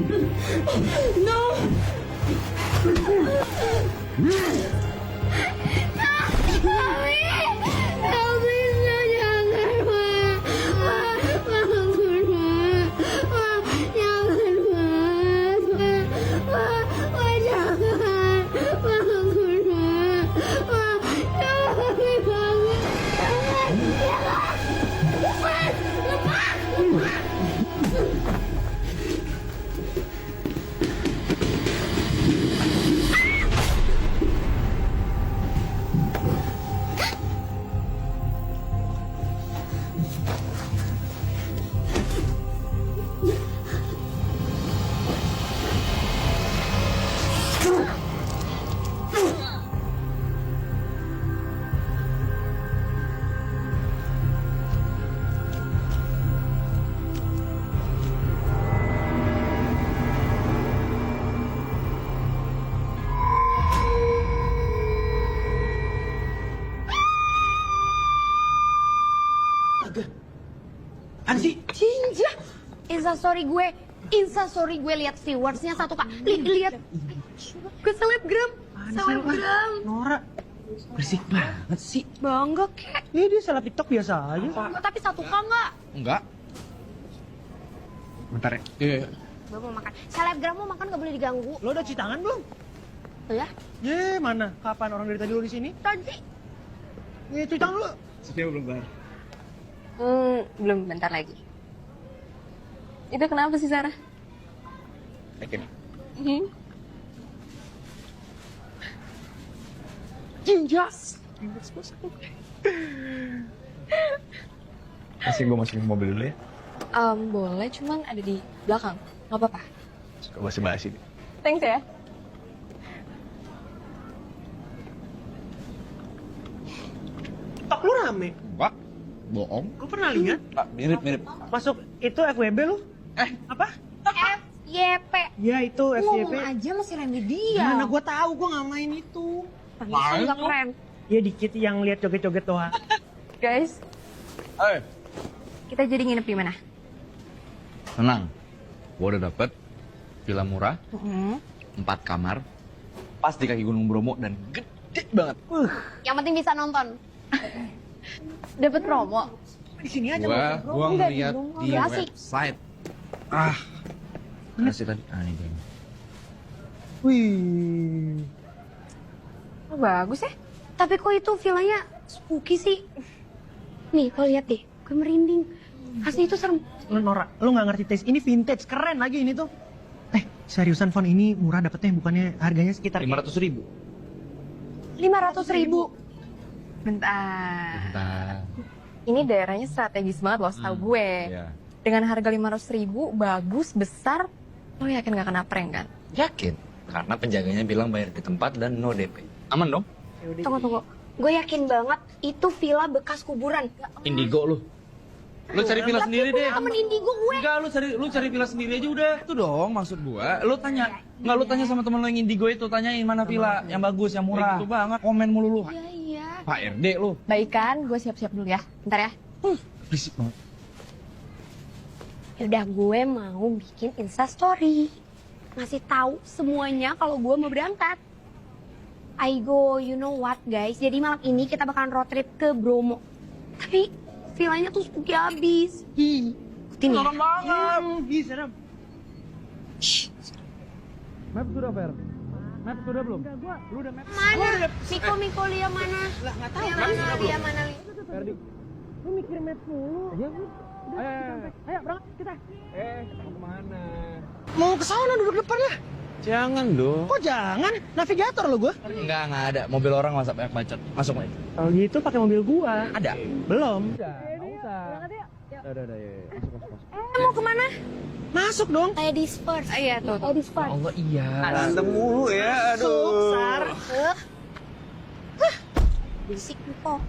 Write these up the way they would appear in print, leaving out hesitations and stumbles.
No! Mami! Mami, jangan, Ma. Ma, bangun, Ma. Ma, jangan, Ma. Ma, Ma, jangan. Bangun, Ma. Ma, jangan, bangun. Jangan, jangan. Lepas, lepas, lepas. Apaan sih? Jinja. Instastory gue lihat viewersnya 1K. Lihat. Gue selebgram. Selebgram. Nora, berisik banget sih. Bangga kek. Iya dia salah TikTok biasa aja. Enggak, tapi 1K enggak? Enggak. Bentar ya. Iya. Gue mau makan. Selebgram mau makan gak boleh diganggu. Lo udah cuci tangan belum? Oh ya? Ye, mana? Kapan orang dari tadi lo di sini? Tadi. Ye, cuci tangan lo. Sofia belum bayar. Belum, bentar lagi. Itu kenapa sih, Sarah? Yakin? Jinja. Masih gue masukin ke mobil dulu ya. Boleh, cuman ada di belakang. Nggak apa-apa. Suka basa-basi. Thanks ya. TikTok lo rame. Enggak. Bohong. Gue pernah lihat. Mirip-mirip. Masuk itu FWB lo? Apa? FYP. Ya itu FYP. Ngomong aja masih remedial. Mana gue tahu gue nggak main itu. Pantesan gak keren. Ya dikit yang lihat joget-joget doang. Guys, kita jadi nginep di mana? Tenang. Gue udah dapet villa murah, 4 kamar, pas di kaki Gunung Bromo dan gede banget. Yang penting bisa nonton. Dapat promo. Di sini aja Gua ngeliat di Asik. website. Mana sih tadi? Ini dia. Wih. Oh, bagus ya. Tapi kok itu villanya spooky sih? Nih, lo lihat deh. Gue merinding. Asli itu serem. Nora, lo nggak ngerti taste. Ini vintage, keren lagi ini tuh. Seriusan Fon, ini murah dapetnya, bukannya harganya sekitar 500.000. 500.000. Bentar. Ini daerahnya strategis banget loh, setahu gue. Iya. Dengan harga 500.000, bagus, besar. Lo yakin gak kena prank kan? Yakin? Karena penjaganya bilang bayar di tempat dan no DP. Aman dong? Tunggu. Gue yakin banget itu villa bekas kuburan. Indigo lu. Lu cari villa sendiri deh. Temen indigo gue. Enggak, lu cari villa sendiri aja udah. Itu dong maksud gua. Lu tanya. Enggak, lu tanya sama temen lu yang indigo itu, tanyain mana villa yang bagus, yang murah. Itu banget. Komen mulu lu. Iya. Pak RD lu. Baik kan, gue siap-siap dulu ya. Bentar ya. Berisik banget. Yaudah, gue mau bikin Instastory. Ngasih tahu semuanya kalau gue mau berangkat. Aigo, you know what guys? Jadi malam ini kita bakalan road trip ke Bromo. Tapi villanya tuh spooky abis. Ikutin ya. Serem banget. Serem. Map sudah, Fer? Map sudah belum? Lu udah map? Mana? Miko Lia mana? Lah, nggak tahu. Lia mana? Lia mana? Ferdi. Lu mikir map mulu. Iya, Bu. Ayo, berangkat kita. Kita kemana? Mau ke sana duduk depan lah. Jangan dong. Kok jangan? Navigator lo gua. Enggak ada. Mobil orang masa banyak bacot. Masuk aja. Kalau gitu pakai mobil gua. Ada. Belum. Enggak usah. Udah, ya. Masuk. Mau kemana? Masuk dong. Kayak di Spurs. Iya, tuh. Kayak di Spurs. Allah iya. Berantem mulu ya, aduh. Sar. Berisik kok.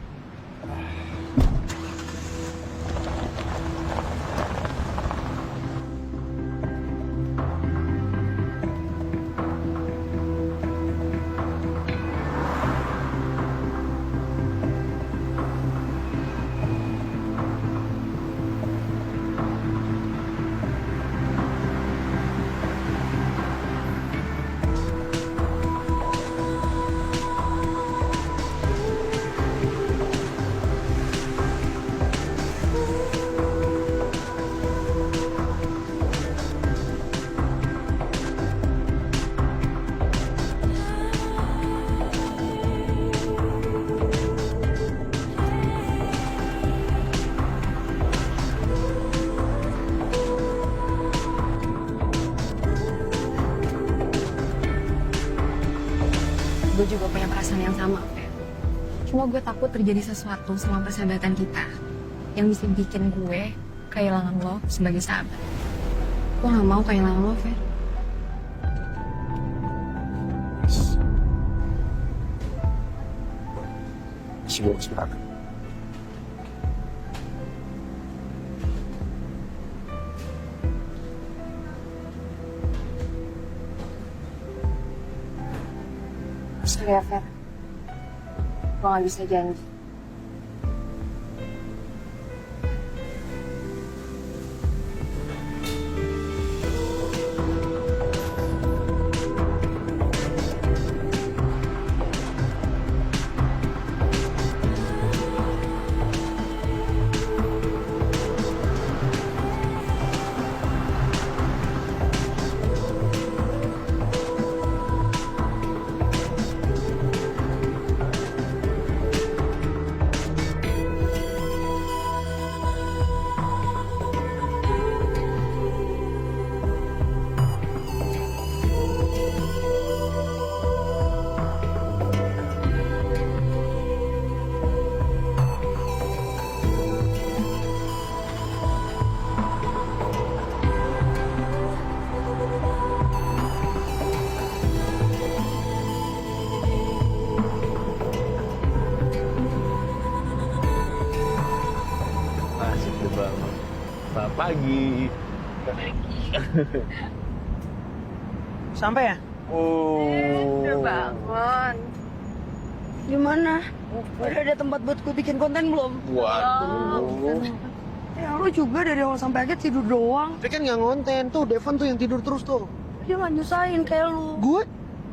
gue juga punya perasaan yang sama, Fer. Cuma gue takut terjadi sesuatu sama persahabatan kita yang bisa bikin gue kehilangan lo sebagai sahabat. Gue gak mau kehilangan lo, Fer. Sibuk sebentar. Sorry ya, Fer. Gue gak bisa janji. Asik banget. Selamat pagi. Sampai ya? Oh. bangun. Gimana? Udah ada tempat buat gue bikin konten belum? Waduh. Ya lo juga dari awal sampai akhir tidur doang. Tapi kan nggak ngonten tuh, Devon tuh yang tidur terus tuh. Dia nggak nyusahin kayak lu. Gue?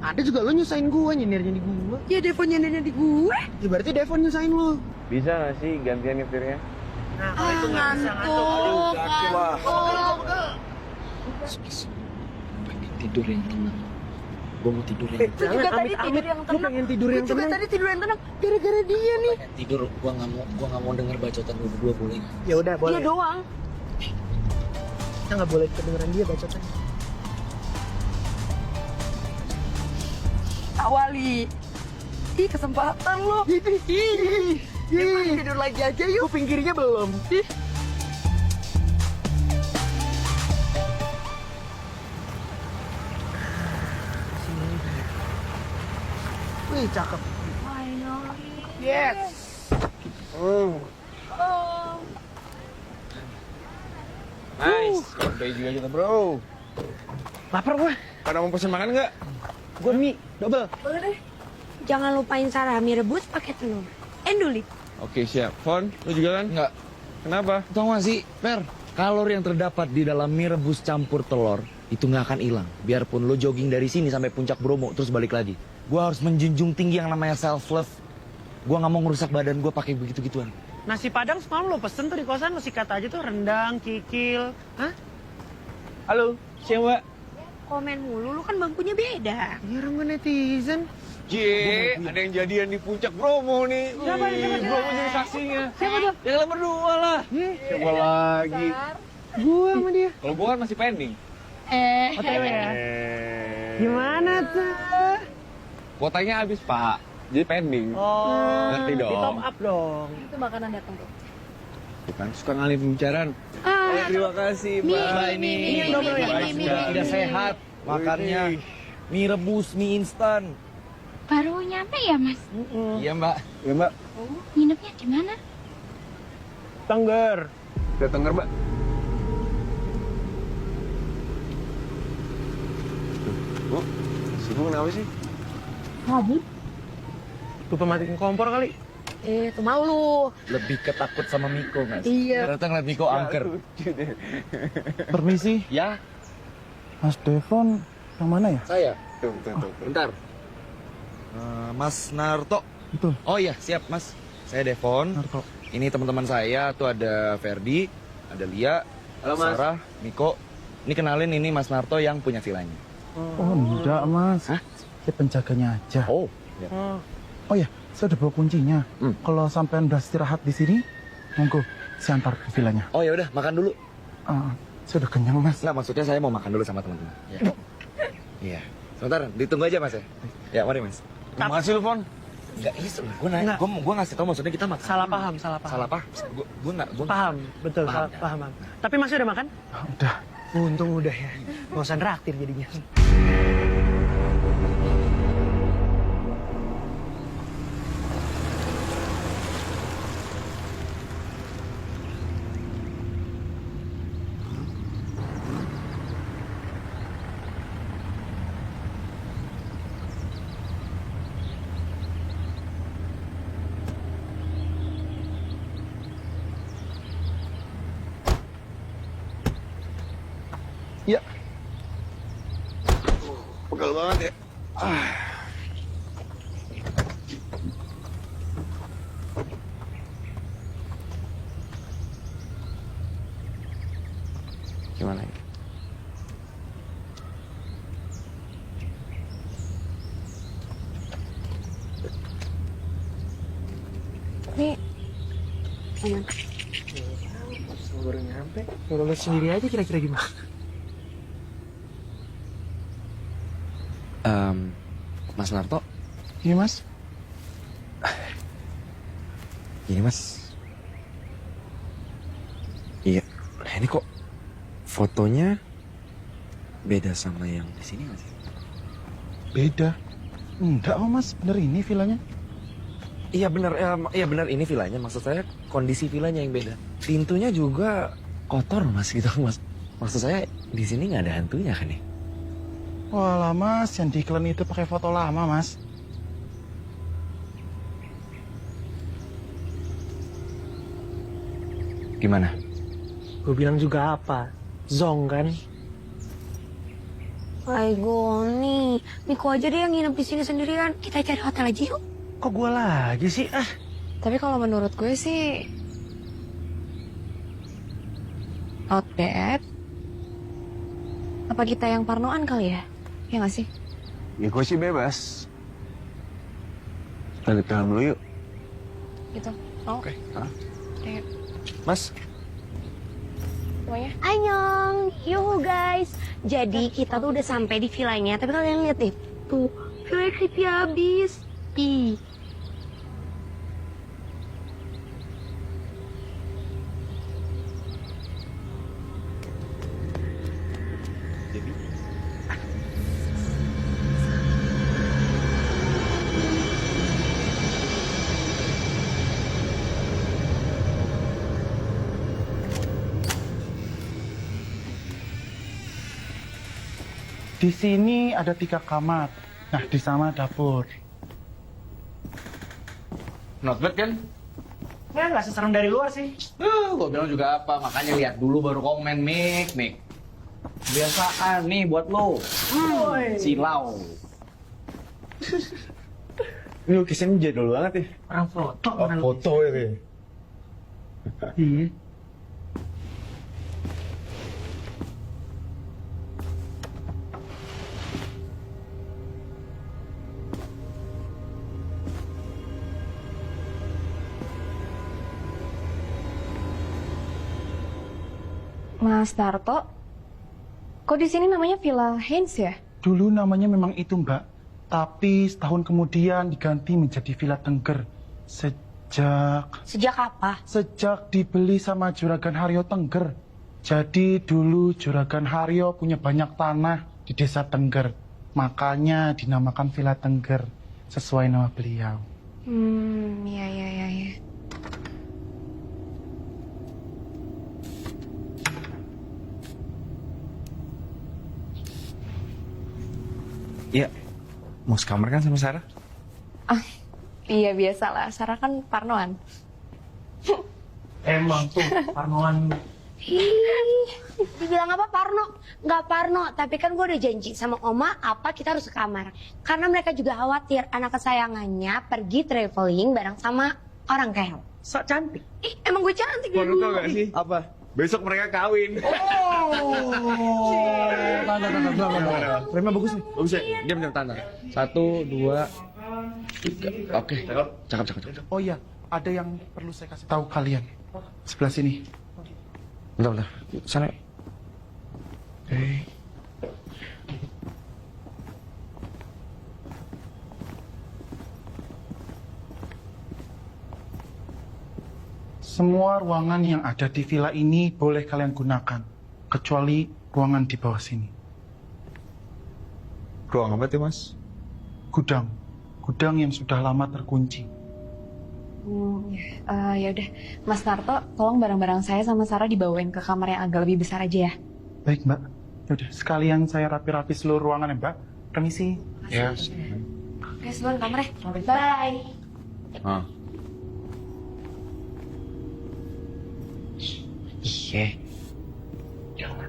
Ada juga lo nyusahin gue, nyindirnya di gue. Ya Devon nyendernya di gue. Ya berarti Devon nyusahin lo. Bisa gak sih gantian nyetirnya? Nah, Ngantuk. Pengen tidur yang tenang. Gue mau tidur yang Itu juga tadi tidur yang Gue tenang. pengen tidur yang Gue juga tenang. tadi tidur yang tenang. Gara-gara dia nih. tidur. Gue nggak mau denger bacotan lu berdua, boleh nggak? Ya udah boleh. Dia doang. Kita nggak boleh kedengeran dia bacotan. Awali. Ih kesempatan lo. Tidur lagi aja yuk. Gue pinggirnya belum. Wih, cakep. Yes. Nice. Sampai juga kita bro. Lapar gue. Pada mau pesen makan nggak? Gue mie, double. Boleh deh. Jangan lupain Sarah, mie rebus pakai telur. Endulit. Oke siap. Fon, lu juga kan? Enggak. Kenapa? Tahu gak sih, Per? Kalori yang terdapat di dalam mie rebus campur telur itu nggak akan hilang. Biarpun lo jogging dari sini sampai puncak Bromo terus balik lagi. Gue harus menjunjung tinggi yang namanya self love. Gue nggak mau ngerusak badan gue pakai begitu-gituan. Nasi Padang semalam lo pesen tuh di kosan, lo sikat aja tuh rendang, kikil. Hah? Halo, siapa Mbak? Komen mulu, lu kan bangkunya beda. Ya orang gue netizen. Cie, ada yang jadian di puncak Bromo nih. Siapa, Wih, siapa? Bromo jadi saksinya. Siapa tuh? Ya kalian berdua lah. Siapa lagi? Gue sama dia. Kalau gua kan masih pending. OTW ya? Gimana tuh? Kuotanya habis Pak, jadi pending. Oh, Ngerti dong. di top up dong. Itu makanan datang tuh. Bukan suka ngalih pembicaraan. Terima kasih Mbak. ini mie. tidak sehat makannya. Mie rebus, mie instan. Baru nyampe ya, Mas? Iya, Mbak. Ya Mbak, Nginepnya di mana? Tengger. udah denger Mbak. Bu, sibuk kenapa sih? Lagi? Lupa matiin kompor kali. Itu mau lu. Lebih ketakut sama Miko, Mas. Iya. Ternyata ngeliat Miko angker. Permisi, Ya, Mas Devon yang mana ya? saya. Tuh. Bentar. Mas Narto. Betul, Oh iya, siap, Mas. Saya Devon. Narto. Ini teman-teman saya, tuh ada Ferdi, ada Lia, Halo, Mas. Sarah, Miko. Ini kenalin, ini Mas Narto yang punya villanya. Oh enggak mas, Hah? saya penjaganya aja. Oh, Oh ya, saya udah bawa kuncinya. Hmm. Kalau sampean udah istirahat di sini, monggo saya antar ke villanya. oh ya udah, makan dulu. Saya udah kenyang mas. Nggak, maksudnya saya mau makan dulu sama teman-teman. Ya. Iya. Sebentar, ditunggu aja Mas ya. Ya, mari Mas. Makasih lu, Fon. Enggak, ini gue nanya, Enggak. gue ngasih tau maksudnya kita makan. Salah paham. Salah paham. Gue nggak. Paham, betul, Paham, paham. Tapi Mas udah makan? Udah. Untung udah ya. Nggak usah neraktir jadinya. Ya. Pegal banget ya. Gimana ya? Nih, Baru nyampe. Kalau lihat sendiri aja kira-kira gimana? Mas Narto, Iya, Mas. ini Mas. Iya, nah ini kok fotonya beda sama yang di sini Mas? Beda. Enggak, Mas. Bener ini villanya. Iya benar ini villanya. Maksud saya kondisi villanya yang beda. Pintunya juga kotor Mas gitu Mas. Maksud saya di sini nggak ada hantunya kan ya? Walah, Mas. Yang di iklan itu pakai foto lama, Mas. Gimana? Gue bilang juga apa? Zong kan? Aigo nih, Miko aja deh yang nginep di sini sendirian. Kita cari hotel aja yuk. Kok gue lagi sih? tapi kalau menurut gue sih not bad. Apa kita yang parnoan kali ya? Ya nggak sih? Ya gue sih bebas. Kita lihat dalam dulu yuk. Gitu. Oh, Oke. kayak Mas, semuanya. Annyeong, yuhu guys. Jadi kita tuh udah sampai di villanya. Tapi kalian lihat deh, tuh villanya creepy abis. Ih, Di sini ada 3 kamar. Nah, di sana dapur. not bad kan? Ya nggak seserem dari luar sih. Gue bilang juga apa, makanya lihat dulu baru komen, Mik. Biasaan nih buat lo. Silau. Ini lukisannya jadul banget ya. Orang foto. Oh, orang foto itu ya. Iya. Mas Darto, kok di sini namanya Villa Heinz ya? Dulu namanya memang itu, Mbak. Tapi setahun kemudian diganti menjadi Villa Tengger. sejak apa? Sejak dibeli sama Juragan Haryo Tengger. Jadi dulu Juragan Haryo punya banyak tanah di desa Tengger. Makanya dinamakan Villa Tengger. Sesuai nama beliau. Iya. Iya, mau sekamar kan sama Sarah? Iya biasalah, Sarah kan parnoan. Emang tuh parnoan. Ih, dibilang apa Parno? Nggak Parno, tapi kan gue udah janji sama Oma apa kita harus ke kamar. Karena mereka juga khawatir anak kesayangannya pergi traveling bareng sama orang kaya. Sok cantik. Ih, emang gue cantik Lo dari tau dulu. gak sih? Apa? Besok mereka kawin. Frame-nya bagus nih. Bagus ya? Diam tanda. 1, 2, 3. Oke. Cakep. Oh iya, ada yang perlu saya kasih tahu kalian. Sebelah sini. Bentar. Sana. Oke. Semua ruangan yang ada di villa ini boleh kalian gunakan, kecuali ruangan di bawah sini. Ruang apa tuh, Mas? Gudang. Gudang yang sudah lama terkunci. Ya udah, Mas Narto, tolong barang-barang saya sama Sarah dibawain ke kamar yang agak lebih besar aja ya. Baik, Mbak. Yaudah, sekalian saya rapi-rapi seluruh ruangan ya, Mbak. Permisi. Ya. Oke, sebelum kamarnya. Bye. Ah. Iya. Jangan.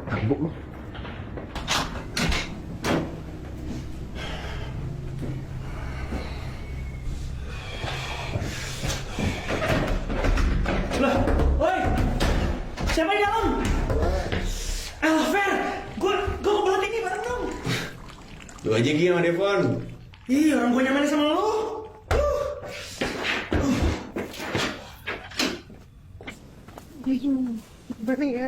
Mabuk lu. Lah, woi! Siapa di dalam? Fer! Gue kebelet ini bareng dong. Lu aja gini sama Devon. Ih, orang gue nyaman sama lo. Gimana ya?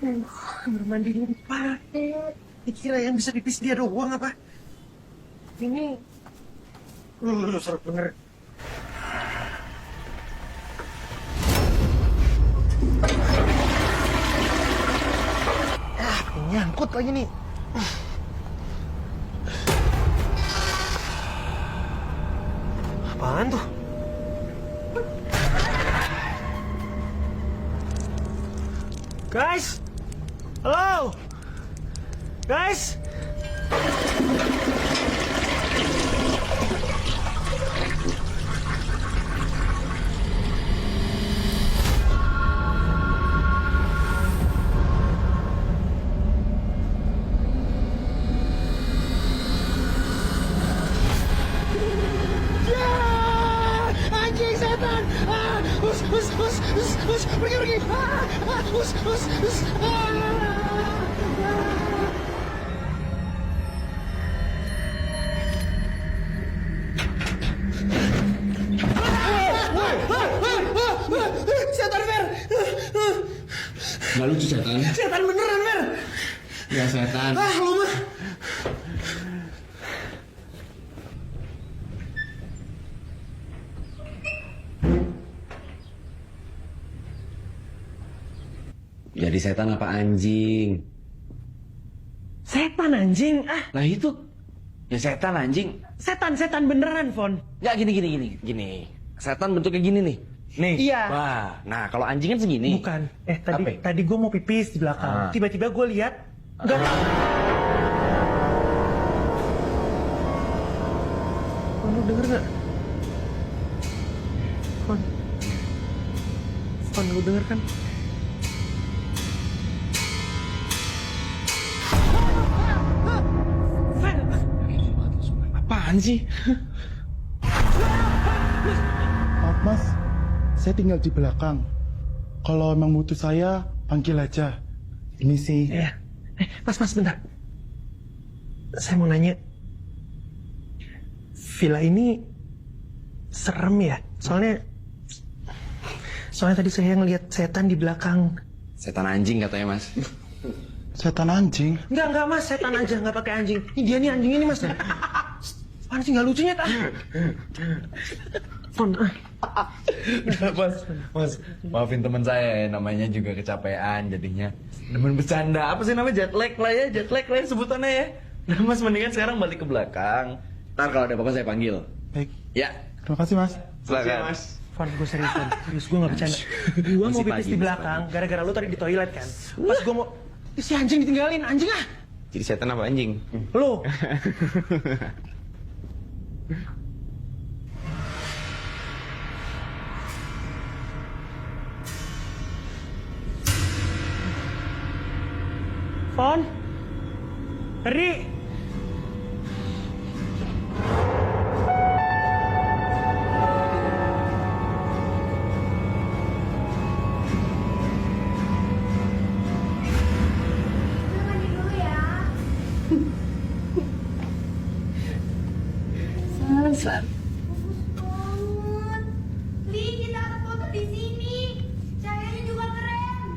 Kamar mandi dulu dipakai. Dikira yang bisa pipis dia doang apa? Ini... Lu seru bener. Nyangkut lagi nih. Apaan tuh? Guys! Halo! Guys! Anjing setan! Pergi! Setan, Fer! Nggak lucu setan. Setan beneran, Fer! Ya setan. Lu mah! Jadi setan apa anjing? Setan anjing! Lah itu. Ya setan anjing. Setan beneran, Fon. Nggak gini. Setan bentuknya gini nih. Nih. Iya. Wah, nah kalau anjing kan segini. Bukan. Apa? Tadi gue mau pipis di belakang. Ah. Tiba-tiba gue lihat enggak. Fon, lu denger nggak? Fon, lu denger kan? Apaan sih? Maaf, Mas. Saya tinggal di belakang. Kalau emang butuh saya, panggil aja. Ini sih. Iya. Mas, bentar. Saya mau nanya. Villa ini serem ya? Soalnya tadi saya ngelihat setan di belakang. Setan anjing katanya, Mas. Setan anjing. Enggak, Mas. Setan aja, nggak pakai anjing. Ini dia nih anjing ini, Mas. Apaan sih nggak lucunya, tak? Fon, Mas, maafin teman saya ya, namanya juga kecapean jadinya. Demen bercanda, apa sih namanya jet lag lah ya sebutannya ya. Nah Mas mendingan sekarang balik ke belakang. Ntar kalau ada apa-apa saya panggil. Baik. Ya, Terima kasih, Mas. silakan. Fon, gue serius, Fon. Serius, gue nggak bercanda. Gue mau Masih pipis pagi, di masih belakang, gara-gara lu tadi di toilet kan. Pas gue mau... Si anjing ditinggalin, anjing ah! Jadi setan apa anjing? Lu! Fon? Ferdi? Mandi dulu ya. Selamat. Bagus banget. Li, kita ada foto di sini. Cahayanya juga keren.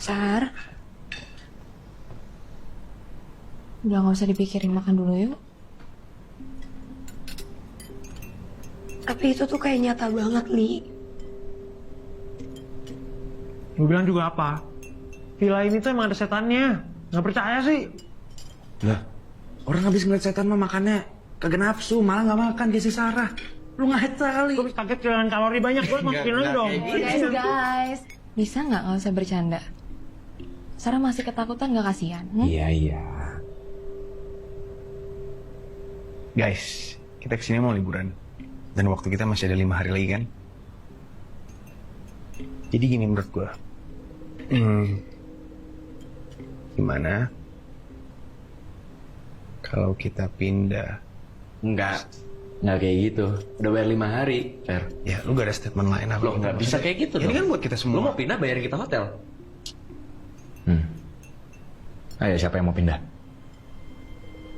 Sar. Udah gak usah dipikirin, makan dulu yuk. Tapi itu tuh kayak nyata banget, Li. Lu bilang juga apa? Villa ini tuh emang ada setannya. Nggak percaya sih? Lah, orang habis ngeliat setan mah makannya kagak nafsu, malah nggak makan kayak si Sarah. Lu ngaca kali. Gue kaget kehilangan kalori banyak, gue masukin lagi dong. Guys. Bisa nggak usah bercanda? Sarah masih ketakutan gak kasihan? Iya. Guys, kita kesini mau liburan. Dan waktu kita masih ada 5 hari lagi kan? Jadi gini menurut gue. Gimana kalau kita pindah? Enggak kayak gitu. Udah bayar 5 hari, Fer. Ya, lu gak ada statement lain apa? Loh, nggak bisa kayak gitu Ini dong. kan buat kita Lu semua. mau pindah bayarin kita hotel. Ayo, siapa yang mau pindah?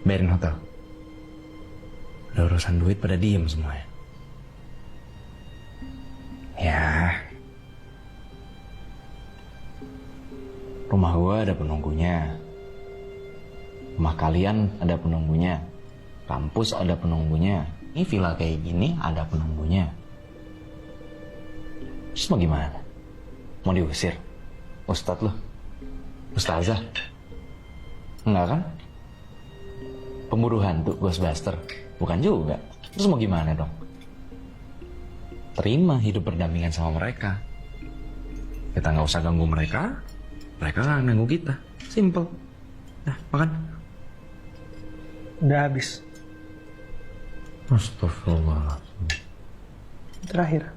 Bayarin hotel. Udah urusan duit pada diem semuanya. Ya. Rumah gua ada penunggunya. Rumah kalian ada penunggunya. Kampus ada penunggunya. Ini villa kayak gini ada penunggunya. Terus mau gimana? Mau diusir? Ustadz lo? Ustazah? Enggak kan? Pemburu hantu Ghostbuster? Bukan juga. Terus mau gimana dong? Terima hidup berdampingan sama mereka. Kita nggak usah ganggu mereka. Mereka nggak ganggu kita. Simple. Nah, makan. Udah habis. Astagfirullah. Terakhir.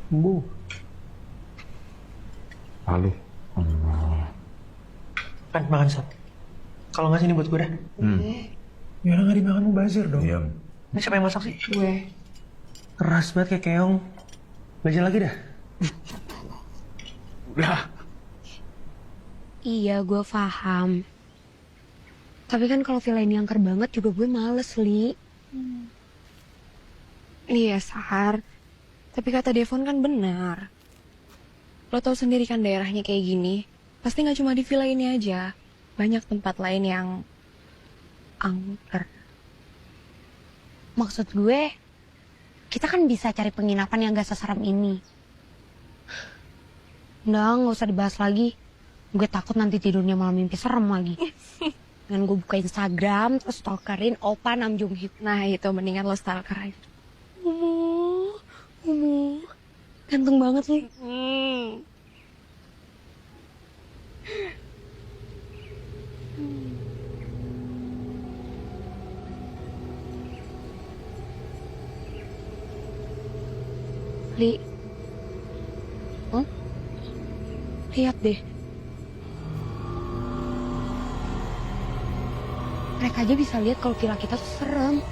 Bu. Lalu. Kan makan sop. Kalau nggak sini buat gue dah. Ya udah nggak dimakan mubazir dong. Diam. Ini siapa yang masak sih? Gue. Keras banget kayak keong. Belajar lagi dah. Udah. Iya, gue paham. Tapi kan kalau villa ini angker banget juga gue males, Li. Iya, Sar. Tapi kata Devon kan benar. Lo tau sendiri kan daerahnya kayak gini. Pasti nggak cuma di villa ini aja. Banyak tempat lain yang angker. Maksud gue, kita kan bisa cari penginapan yang gak seserem ini. Udah, gak usah dibahas lagi. Gue takut nanti tidurnya malah mimpi serem lagi. Dengan gue buka Instagram, terus stalkerin Opa Nam Jung Hyuk. Nah itu mendingan lo stalker aja. Ganteng banget, Li. Li. Lihat deh. Mereka aja bisa lihat kalau villa kita tuh serem.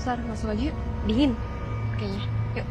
Sar, masuk aja yuk. Dingin kayaknya. Yuk.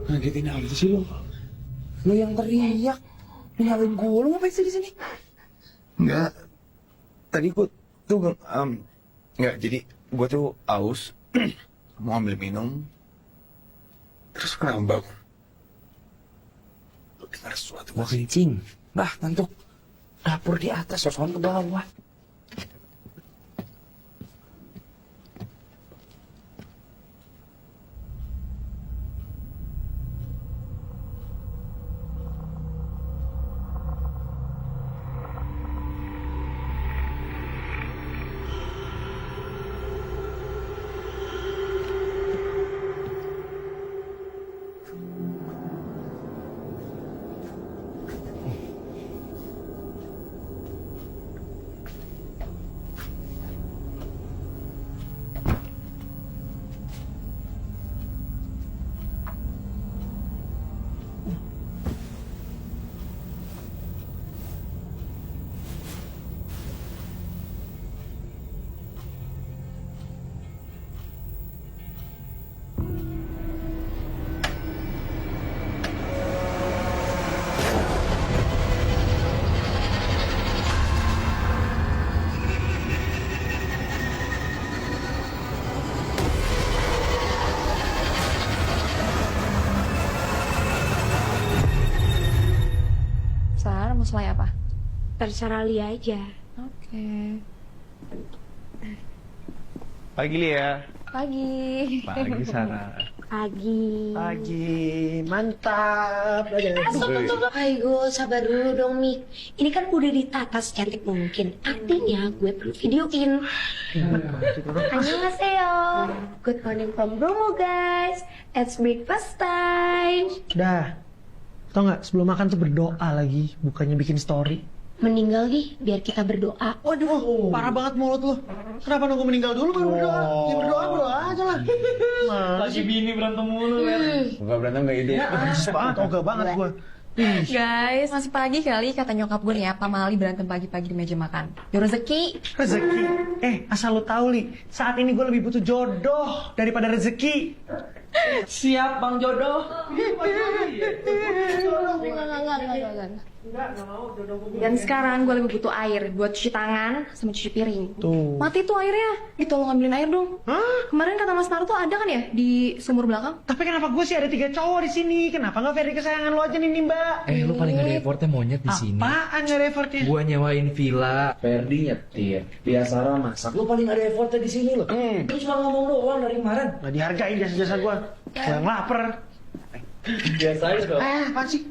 Ngagetin aja sih lo. Lo yang teriak. Nyalain gue, lo ngapain sih di sini? Enggak. Tadi gue tuh enggak, jadi gue tuh aus mau ambil minum. Terus kenapa? Lo dengar sesuatu Gua kencing. Bah, ngantuk. Dapur di atas, sosokan ke bawah. Sar, mau selai apa? Terserah Lia aja. Oke. Pagi Lia. Pagi. Pagi Sarah. Pagi. Pagi, mantap. Aigo, sabar dulu dong, Mik. Ini kan udah ditata secantik mungkin. Artinya gue perlu videoin. Annyeonghaseyo. Good morning from Bromo, guys. It's breakfast time. Dah. Tau nggak, sebelum makan tuh berdoa lagi, bukannya bikin story. Meninggal nih, biar kita berdoa. Waduh, parah banget mulut lu. Kenapa nunggu meninggal dulu baru berdoa? Ya berdoa aja lah. Lagi bini berantem mulu kan. Enggak berantem enggak ide. Persis banget, ogah banget gua. Guys, masih pagi kali kata nyokap gue nih ya, Pak Mali berantem pagi-pagi di meja makan. Yo rezeki. Rezeki. Asal lu tahu, Li, saat ini gue lebih butuh jodoh daripada rezeki. Siap Bang Jodoh. Dan sekarang gue lebih butuh air buat cuci tangan sama cuci piring. Tuh. Mati tuh airnya. Ditolong ambilin air dong. Hah? Kemarin kata Mas Naruto ada kan ya di sumur belakang? Tapi kenapa gue sih ada 3 cowok di sini? Kenapa nggak Ferry kesayangan lo aja nih, Mbak? Lu paling gak ada effortnya monyet di sini. Apaan nggak ada effortnya? Gua nyewain villa, Ferdi nyetir, Biasara masak. Lu paling gak ada effortnya di sini loh. Lu cuma ngomong doang dari kemarin. Nggak dihargain jasa-jasa gue. Gue yang lapar. Biasa aja dong. Apaan sih?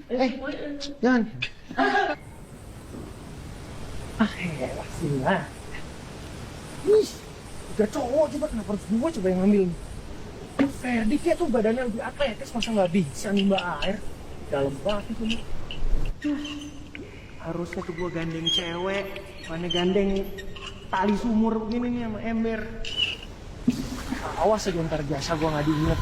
Jangan. Lah. Ih, 3 cowok coba, kenapa harus gue coba yang ngambil? Ferdi dia tuh badannya lebih atletis, masa nggak bisa nimba air? Dalam banget itu nih. Harusnya tuh gue gandeng cewek, mana gandeng tali sumur begini nih sama ember. Awas aja ntar jasa gue nggak diinget.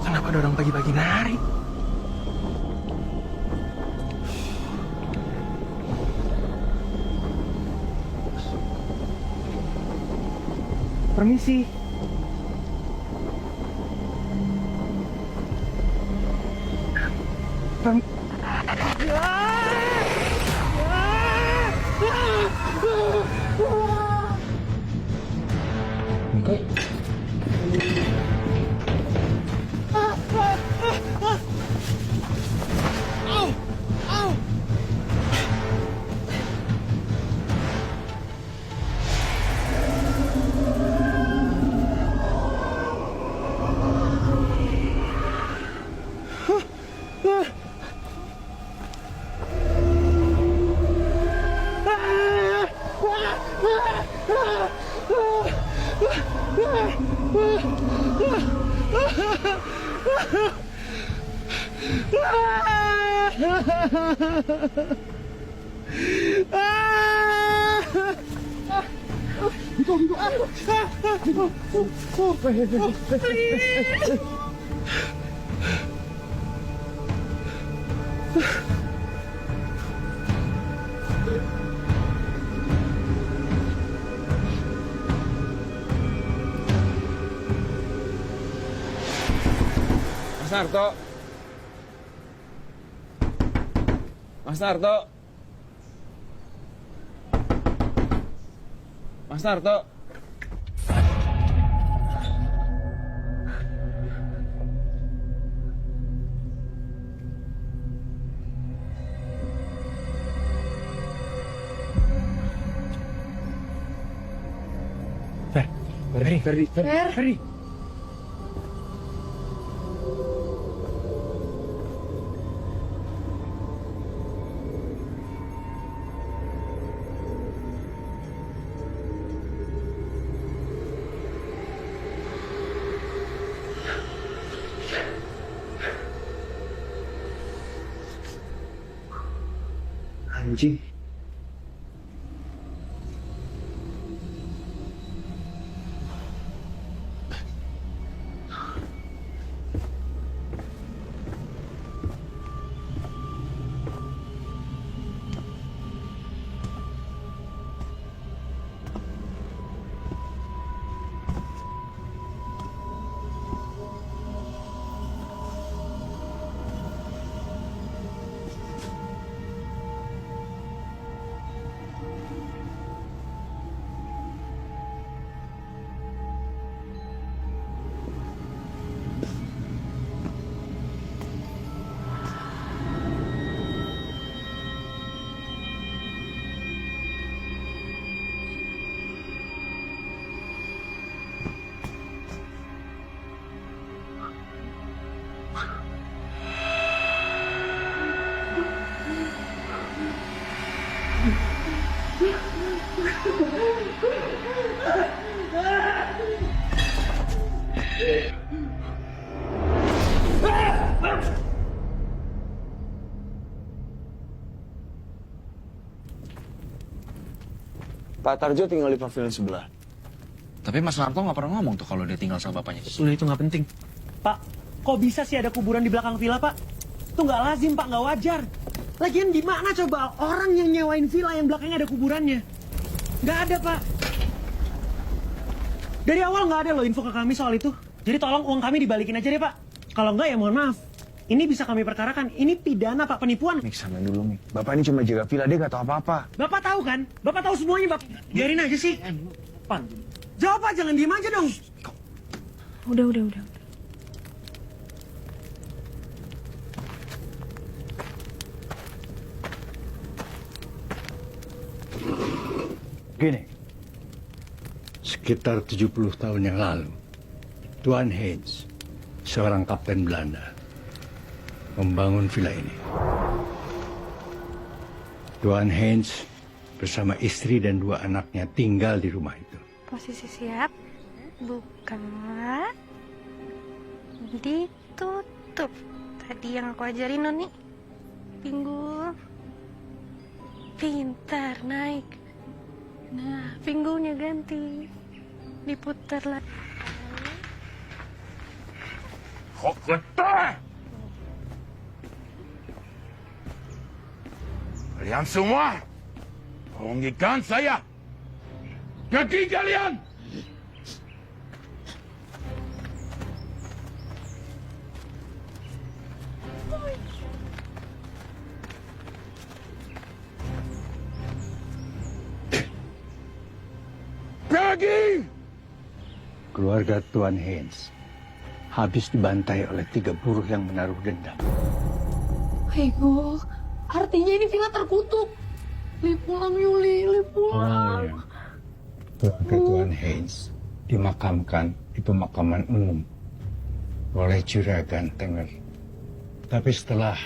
Kenapa ada orang pagi-pagi nari? Permisi. Mas Narto. Mas Narto. Mas Narto. Ferdi. Anjing. Pak Tarjo tinggal di pavilion sebelah. Tapi Mas Narto nggak pernah ngomong tuh kalau dia tinggal sama bapaknya. Udah itu nggak penting. Pak, kok bisa sih ada kuburan di belakang villa, Pak? Itu nggak lazim, Pak, nggak wajar. Lagian gimana coba orang yang nyewain villa yang belakangnya ada kuburannya? Nggak ada, Pak. Dari awal nggak ada loh info ke kami soal itu. Jadi tolong uang kami dibalikin aja deh, Pak. Kalau nggak ya mohon maaf. Ini bisa kami perkarakan. Ini pidana, Pak, penipuan. Mik, sama dulu, Mik. Bapak ini cuma jaga villa, dia nggak tahu apa-apa. Bapak tahu kan? Bapak tahu semuanya, Bapak. Biarin aja sih. Pan. Jawab aja, jangan diem aja dong. Udah. Gini, sekitar 70 tahun yang lalu, Tuan Heinz, seorang kapten Belanda, membangun villa ini. Tuan Heinz bersama istri dan 2 anaknya tinggal di rumah itu. Posisi siap. Buka. Ditutup. Tadi yang aku ajarin, Noni. Pinggul. Pintar, naik. Nah, pinggulnya ganti. Diputar lagi. Kok getah? Kalian semua merugikan saya. Pergi kalian! Pergi! Keluarga Tuan Heinz habis dibantai oleh 3 buruh yang menaruh dendam. Aigo, artinya ini villa terkutuk. Li pulang, Yuli, li pulang. Keluarga Tuan Heinz dimakamkan di pemakaman umum oleh Juragan Tenger. Tapi setelah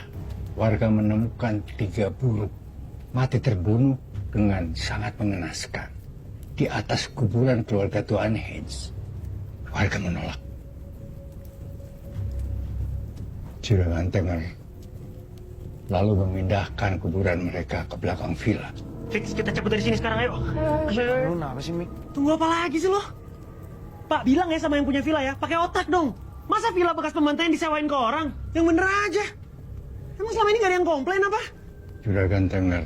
warga menemukan 3 buruh mati terbunuh dengan sangat mengenaskan di atas kuburan keluarga Tuan Heinz, warga menolak. Juragan Tenger lalu memindahkan kuburan mereka ke belakang villa. Fix, kita cabut dari sini sekarang, ayo. Lu kenapa sih, Mik? Tunggu apa lagi sih lo? Pak, bilang ya sama yang punya villa ya, pakai otak dong. Masa villa bekas pembantaian disewain ke orang? Yang bener aja. Emang selama ini gak ada yang komplain apa? Juragan Tengger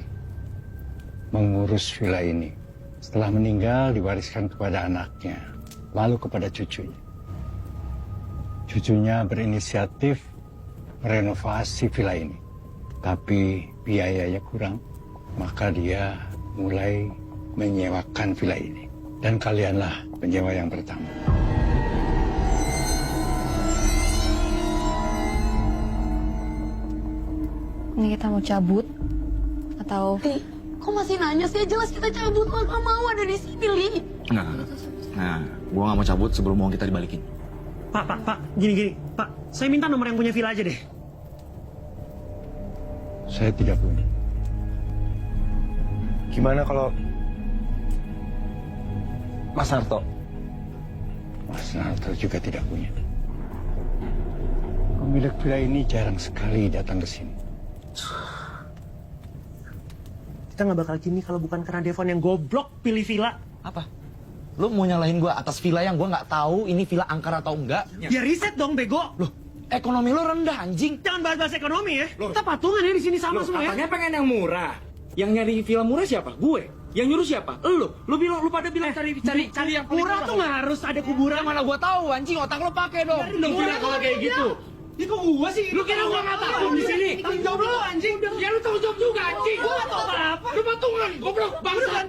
mengurus villa ini. Setelah meninggal diwariskan kepada anaknya, lalu kepada cucunya. Cucunya berinisiatif merenovasi villa ini. Tapi biayanya kurang, maka dia mulai menyewakan villa ini. Dan kalianlah penyewa yang pertama. Ini kita mau cabut atau Kok masih nanya sih? Jelas kita cabut, lo gak mau ada di sini, Li. Nah, gua nggak mau cabut sebelum uang kita dibalikin. Pak, gini. Pak, saya minta nomor yang punya villa aja deh. Saya tidak punya. Gimana kalau Mas Narto? Mas Narto juga tidak punya. Pemilik villa ini jarang sekali datang ke sini. Kita nggak bakal gini kalau bukan karena Devon yang goblok pilih villa. Apa? Lu mau nyalahin gua atas villa yang gua nggak tahu ini villa angker atau enggak? Ya riset dong, bego. Loh, ekonomi lu rendah, anjing. Jangan bahas-bahas ekonomi ya. Kita patungan ya di sini sama semua ya. Katanya pengen yang murah. Yang nyari villa murah siapa? Gue. Yang nyuruh siapa? Lu pada bilang cari yang paling Murah tuh nggak harus ada kuburan. Mana gua tahu, anjing, otak lu pakai dong. Murah kalau kayak gitu. Ya kok gua sih? Lu kira gua nggak tahu di sini? Tanggung jawab lu anjing. Ya lu tanggung jawab juga anjing. Gua nggak tahu apa-apa. Lu patungan, goblok, bangsat.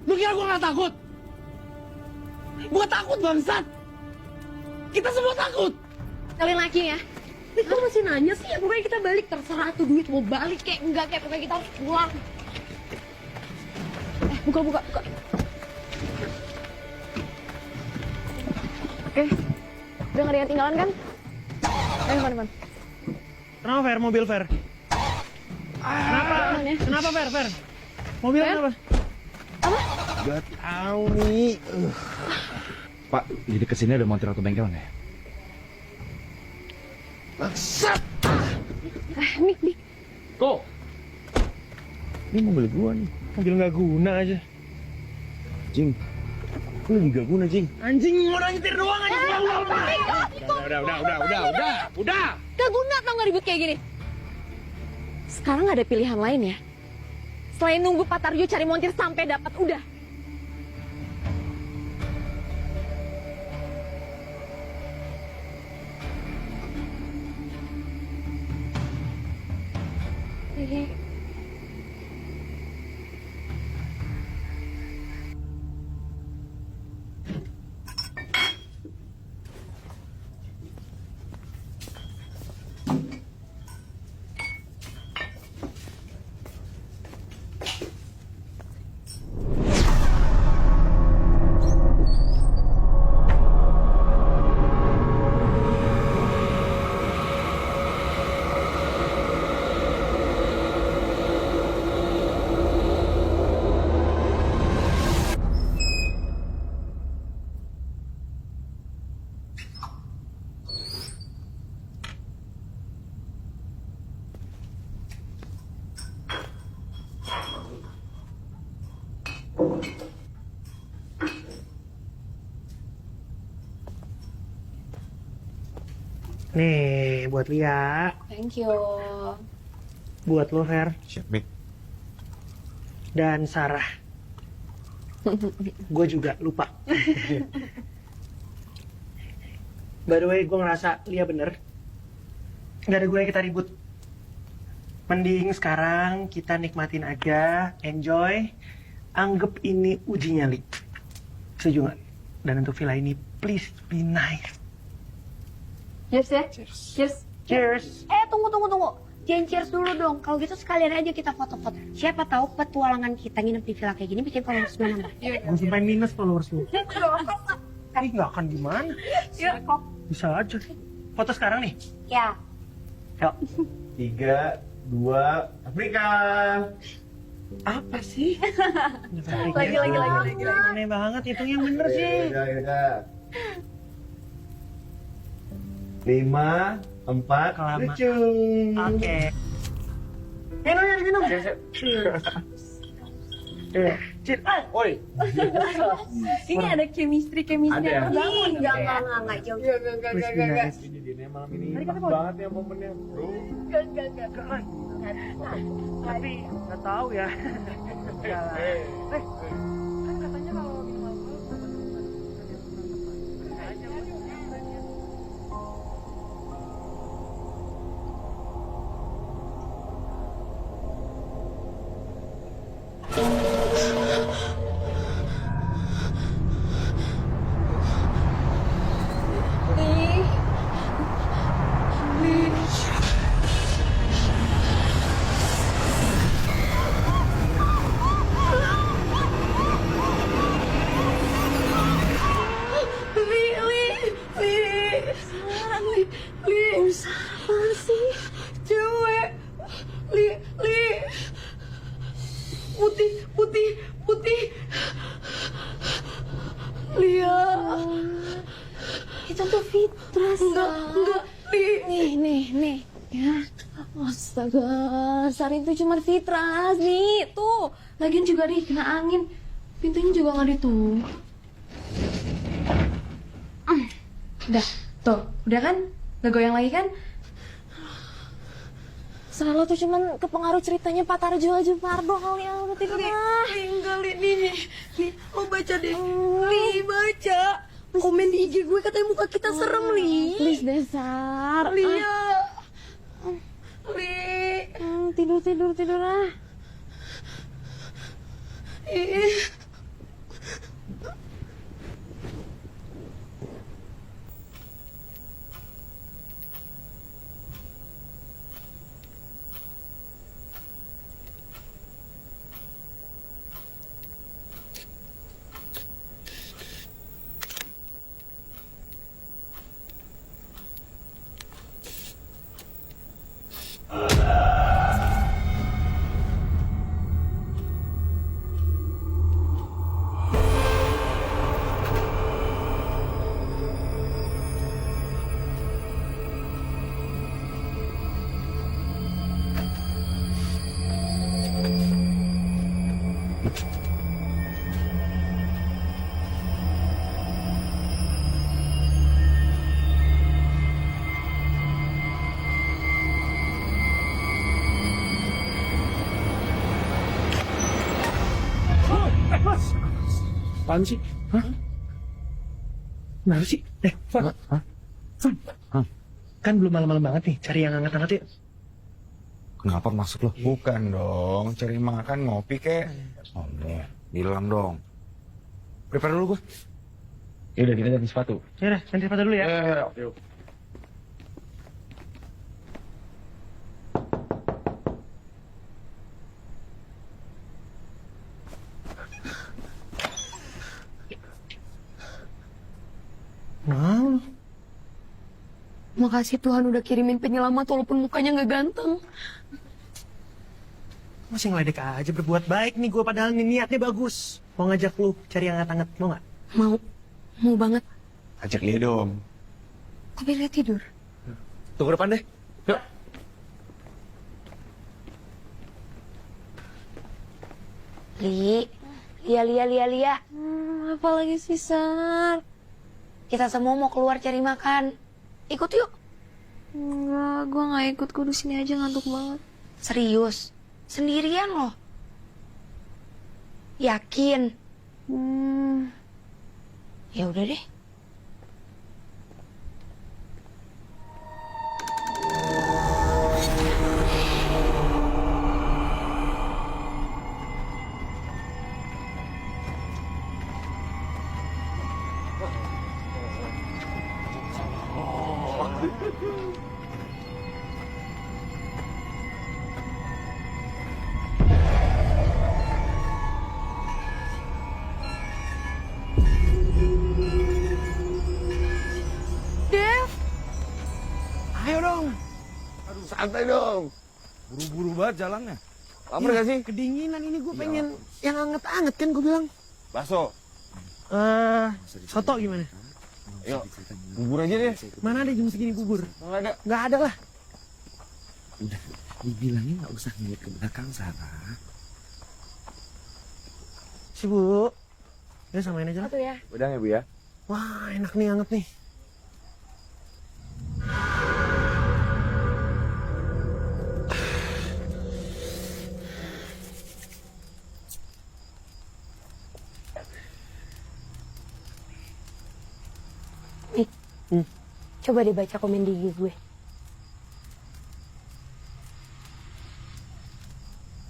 Lu kira gua nggak takut? Gua takut, bangsat. Kita semua takut. Kalian lagi ya. Kok masih nanya sih? Ya, pokoknya kita balik. Terserah tuh duit mau balik kayak enggak kayak pokoknya kita harus pulang. Buka. Oke. Udah gak ada yang tinggalan kan? Ayo, depan. Kenapa Fer? Mobil Fer? Kenapa Fer? Mobil Fer? kenapa? Gak tahu nih. Pak, di dekat sini ada montir atau bengkel nggak ya? Mik. Kok? Ini mobil gua nih. Mobil nggak guna aja. Jing. Lu juga guna, Jing. Anjing mau nyetir doang aja. Udah. Gak guna tau gak ribut kayak gini. Sekarang gak ada pilihan lain ya. Selain nunggu Pak Tarjo cari montir sampai dapat, udah. Nih, buat Lia. Thank you. Buat lo, Fer. Siap, Mik. Dan Sarah. Gue juga lupa. By the way, gue ngerasa Lia bener. Gak ada gue yang kita ribut. Mending sekarang kita nikmatin aja, enjoy. Anggap ini uji nyali. Setuju gak? Dan untuk villa ini, please be nice. Cheers ya? Cheers. Cheers. Tunggu. Jangan cheers dulu dong. Kalau gitu sekalian aja kita foto-foto. Siapa tahu petualangan kita nginep di villa kayak gini bikin followers gue nambah. Gue sampai minus followers lu. Ih, gak akan gimana. Bisa aja. Foto sekarang nih. Ya. Yuk. 3, 2, Afrika. Apa sih? Lagi. Aneh banget, itu yang bener sih. Yaudah. 5, 4, Kelama. lucu. Oke. Minum. Cid, Oi. Ini ada chemistry Ada ya? yang terbangun. Enggak, jauh. Ini dia malam ini pas banget ya momennya, bro. tapi nggak tahu ya. Kan katanya kalau minum alkohol Itu tuh Fitras. Enggak. Nih. Ya. Astaga, Sari itu cuma Fitras nih. Tuh, lagian juga nih kena angin. Pintunya juga nggak ditutup. Udah, tuh, udah kan? Gak goyang lagi kan? Salah lo tuh cuman kepengaruh ceritanya Pak Tarjo aja Pardo kali ya. Udah tidur lah. Tinggal nih, lo baca deh. Li, baca. Komen di IG gue katanya muka kita serem, Li. Please Desar. Lia. Li. Tidur lah. Apaan sih? Hah? Kenapa sih? Van. Hah? Kan belum malam-malam banget nih, cari yang hangat-hangat yuk. Kenapa maksud lo? Bukan dong, cari makan ngopi kek. Oh, bilang dong. Prepare dulu gue. Yaudah kita ganti sepatu. Ya udah, ganti sepatu dulu ya. Yuk. Wow. Makasih Tuhan udah kirimin penyelamat walaupun mukanya nggak ganteng. Masih ngeledek aja berbuat baik nih gue padahal nih niatnya bagus. Mau ngajak lu cari yang hangat-hangat, mau nggak? Mau banget. Ajak dia dong. Tapi dia tidur. Tunggu depan deh. Yuk. Lia. Apa lagi sih, Sar? Kita semua mau keluar cari makan. Ikut yuk. Enggak, gue gak ikut. Gue di sini aja ngantuk banget. Serius? Sendirian loh. Yakin? Ya udah deh. Ayo dong. Aduh, santai dong. Buru-buru banget jalannya. Lapar gak sih? Kedinginan ini gue pengen yang hangat-hangat kan gue bilang. Bakso. Soto gimana? Yuk, bubur aja deh. Mana ada jam segini bubur? Nggak ada. Nggak ada lah. Udah, dibilangin nggak usah ngeliat ke belakang, Sarah. Si Bu. Ya samain aja lah. Satu ya. Udah ya Bu ya? Wah, enak nih anget nih. Nih, coba deh baca komen di IG gue.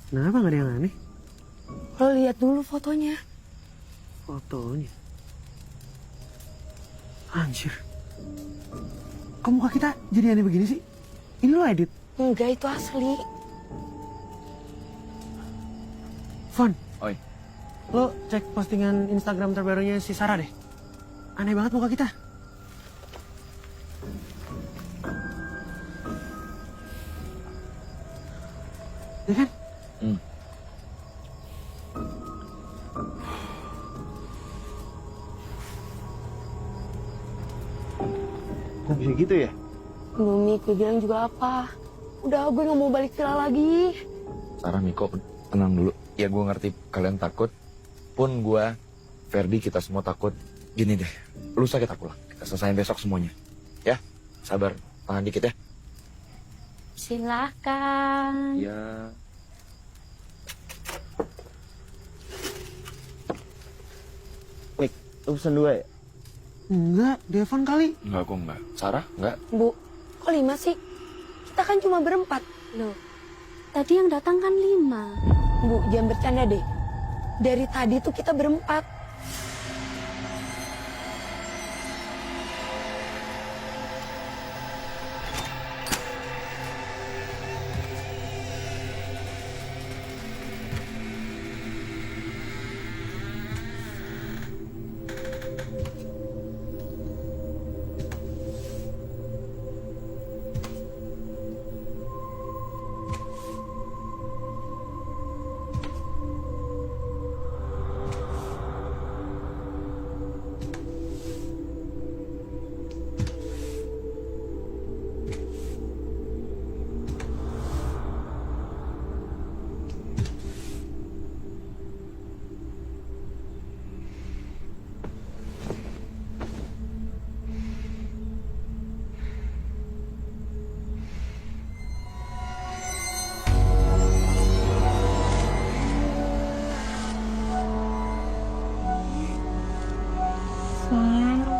Kenapa nggak ada yang aneh? Lo lihat dulu fotonya. Fotonya. Anjir. Kok muka kita jadi aneh begini sih? Ini lo edit? Enggak, itu asli. Fon, Oi. lo cek postingan Instagram terbarunya si Sarah deh. Aneh banget muka kita. Ya kan? Kok bisa gitu ya? Mimi, gue bilang juga apa? Udah, gue gak mau balik villa lagi. Sarah, Miko, tenang dulu. Ya gue ngerti kalian takut. Pun gue, Ferdi, kita semua takut. Gini deh, lusa kita pulang. Kita selesain besok semuanya. Ya, sabar. Tahan dikit ya. Silakan. Ya. Mik, lo pesen 2 ya? Enggak, Devon kali. Enggak, kok enggak. Sarah, enggak. Bu, kok 5 sih? Kita kan cuma berempat. Loh, tadi yang datang kan 5. Bu, jangan bercanda deh. Dari tadi tuh kita berempat.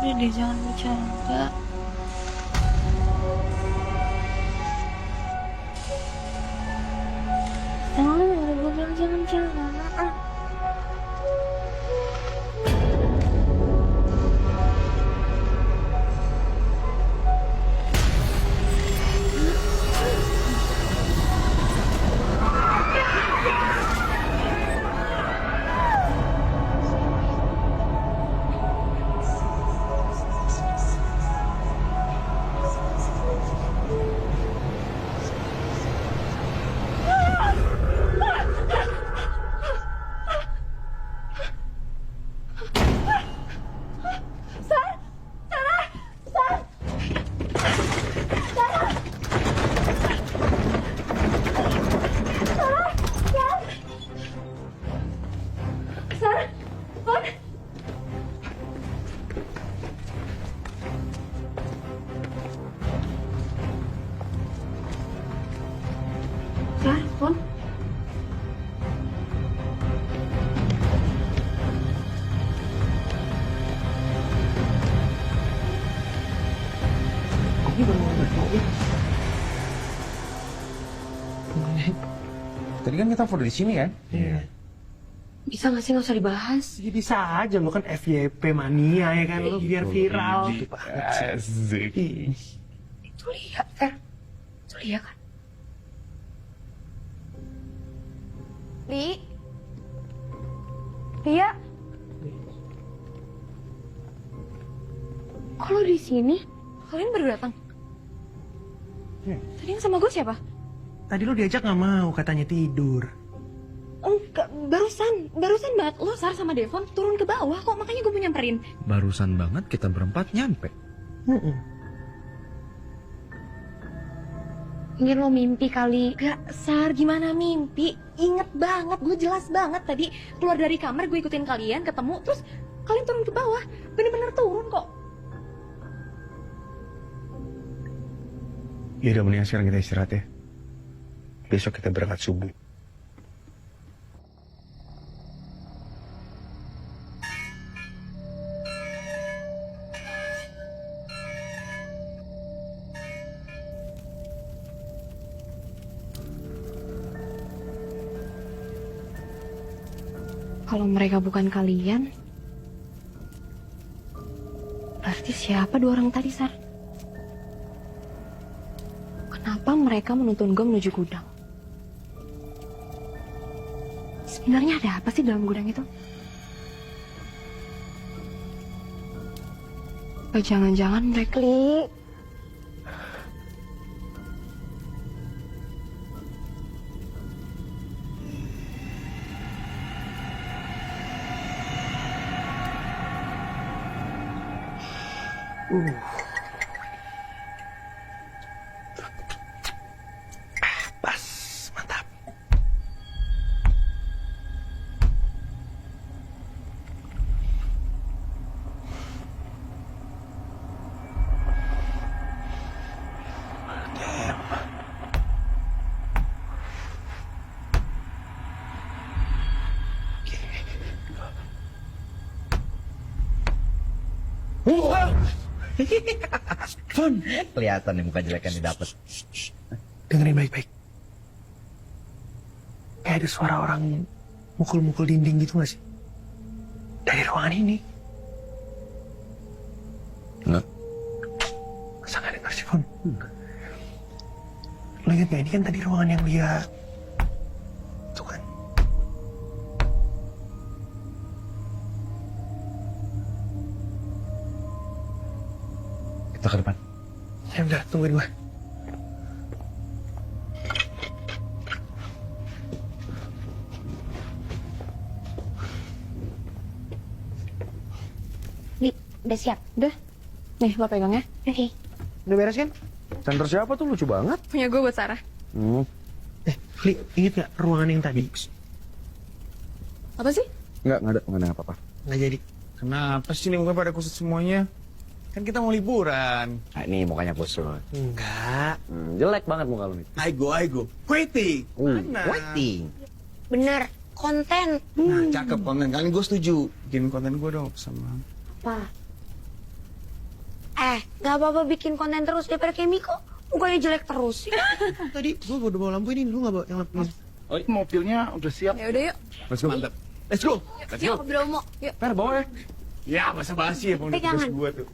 Udah deh, jangan bercanda. Jangan. Fon. Tadi kan kita foto di sini kan? Iya. Bisa gak sih gak usah dibahas? Ya bisa aja, lo kan FYP mania ya kan, lo biar viral. Asik. Itu lihat, Fer. Itu lihat kan? Lia? Kok lo di sini? Kalian baru datang? Hmm. Tadi yang sama gue siapa? Tadi lo diajak nggak mau, katanya tidur. Enggak, barusan banget lo Sar sama Devon turun ke bawah kok, makanya gue mau nyamperin. Barusan banget kita berempat nyampe. Mungkin lo mimpi kali. Gak, Sar, gimana mimpi? Ingat banget, gue jelas banget tadi keluar dari kamar, gue ikutin kalian, ketemu, terus kalian turun ke bawah. Bener-bener turun kok. Ya udah, mendingan sekarang kita istirahat ya. Besok kita berangkat subuh. Kalau mereka bukan kalian, berarti siapa dua orang tadi, Sar? Kenapa mereka menuntun gue menuju gudang? Sebenarnya ada apa sih dalam gudang itu? Oh, jangan-jangan mereka... Pas, mantap. Fun. Kelihatan nih muka jelekan didapet. Dengerin baik-baik. Kayak ada suara orang mukul-mukul dinding gitu gak sih? Dari ruangan ini. Enggak. Masa gak denger sih, Fon? Lo inget gak, ini kan tadi ruangan yang dia... Tuh kan. Kita ke depan. Ya udah, tungguin gue. Udah siap? Udah, nih lo pegang ya. Oke. Udah beres kan? Center siapa tuh lucu banget. Punya gue buat Sarah. Li, inget gak ruangan yang tadi? Apa sih? Enggak ada apa-apa. Nggak jadi. Kenapa sih nih muka pada kusut semuanya? Kan kita mau liburan. Nah, ini mukanya kusut. Enggak. Jelek banget muka lu nih. I go. Waiting. Mana? Waiting. Bener, konten. Nah, cakep konten. Kali gue setuju. Bikin konten gue dong sama. Apa? Gak apa-apa bikin konten terus daripada kayak Miko. Mukanya jelek terus. Tadi gue udah bawa lampu ini, lu nggak bawa yang lampu ini? Mobilnya udah siap. Ya udah yuk. Let's go. Mantap. Let's go. Yuk ke Bromo. Yuk. Per, bawa ya. Ya, masa basi ya pengen Pegangan. tugas gue tuh.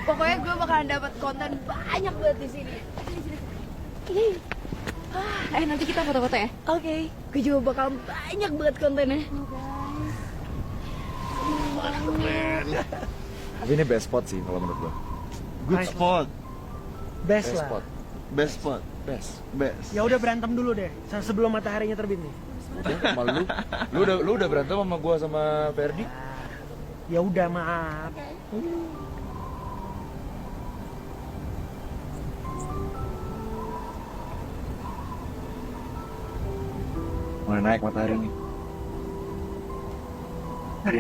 Pokoknya gue bakalan dapat konten banyak banget di sini. Nanti kita foto-foto ya. Oke, gue juga bakal banyak banget kontennya. Tapi ini best spot sih kalau menurut gua. Good spot. Best Best lah. spot. Best spot. Best. Best. Ya udah berantem dulu deh, sebelum mataharinya terbit nih. Sama lu udah berantem sama gua sama Ferdi? Ya udah, maaf. Mulai naik matahari nih.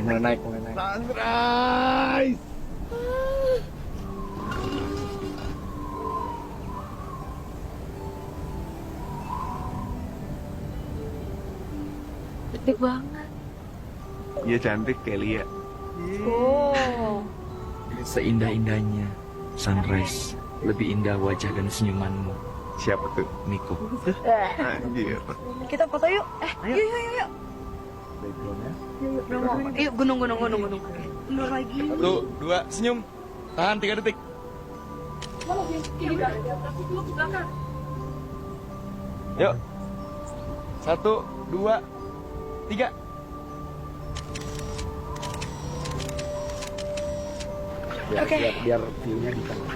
Mulai naik. Sunrise. Cantik banget. Iya cantik kayak Lia. Oh. Seindah-indahnya sunrise, lebih indah wajah dan senyumanmu. Siapa tuh? Miko. Anjir. Kita foto yuk. Yuk. Backgroundnya. Bromo. Yuk, gunung. Mundur lagi. 1, 2, senyum. Tahan 3 detik. Yuk. 1, 2, 3. Oke. Biar view-nya di tengah.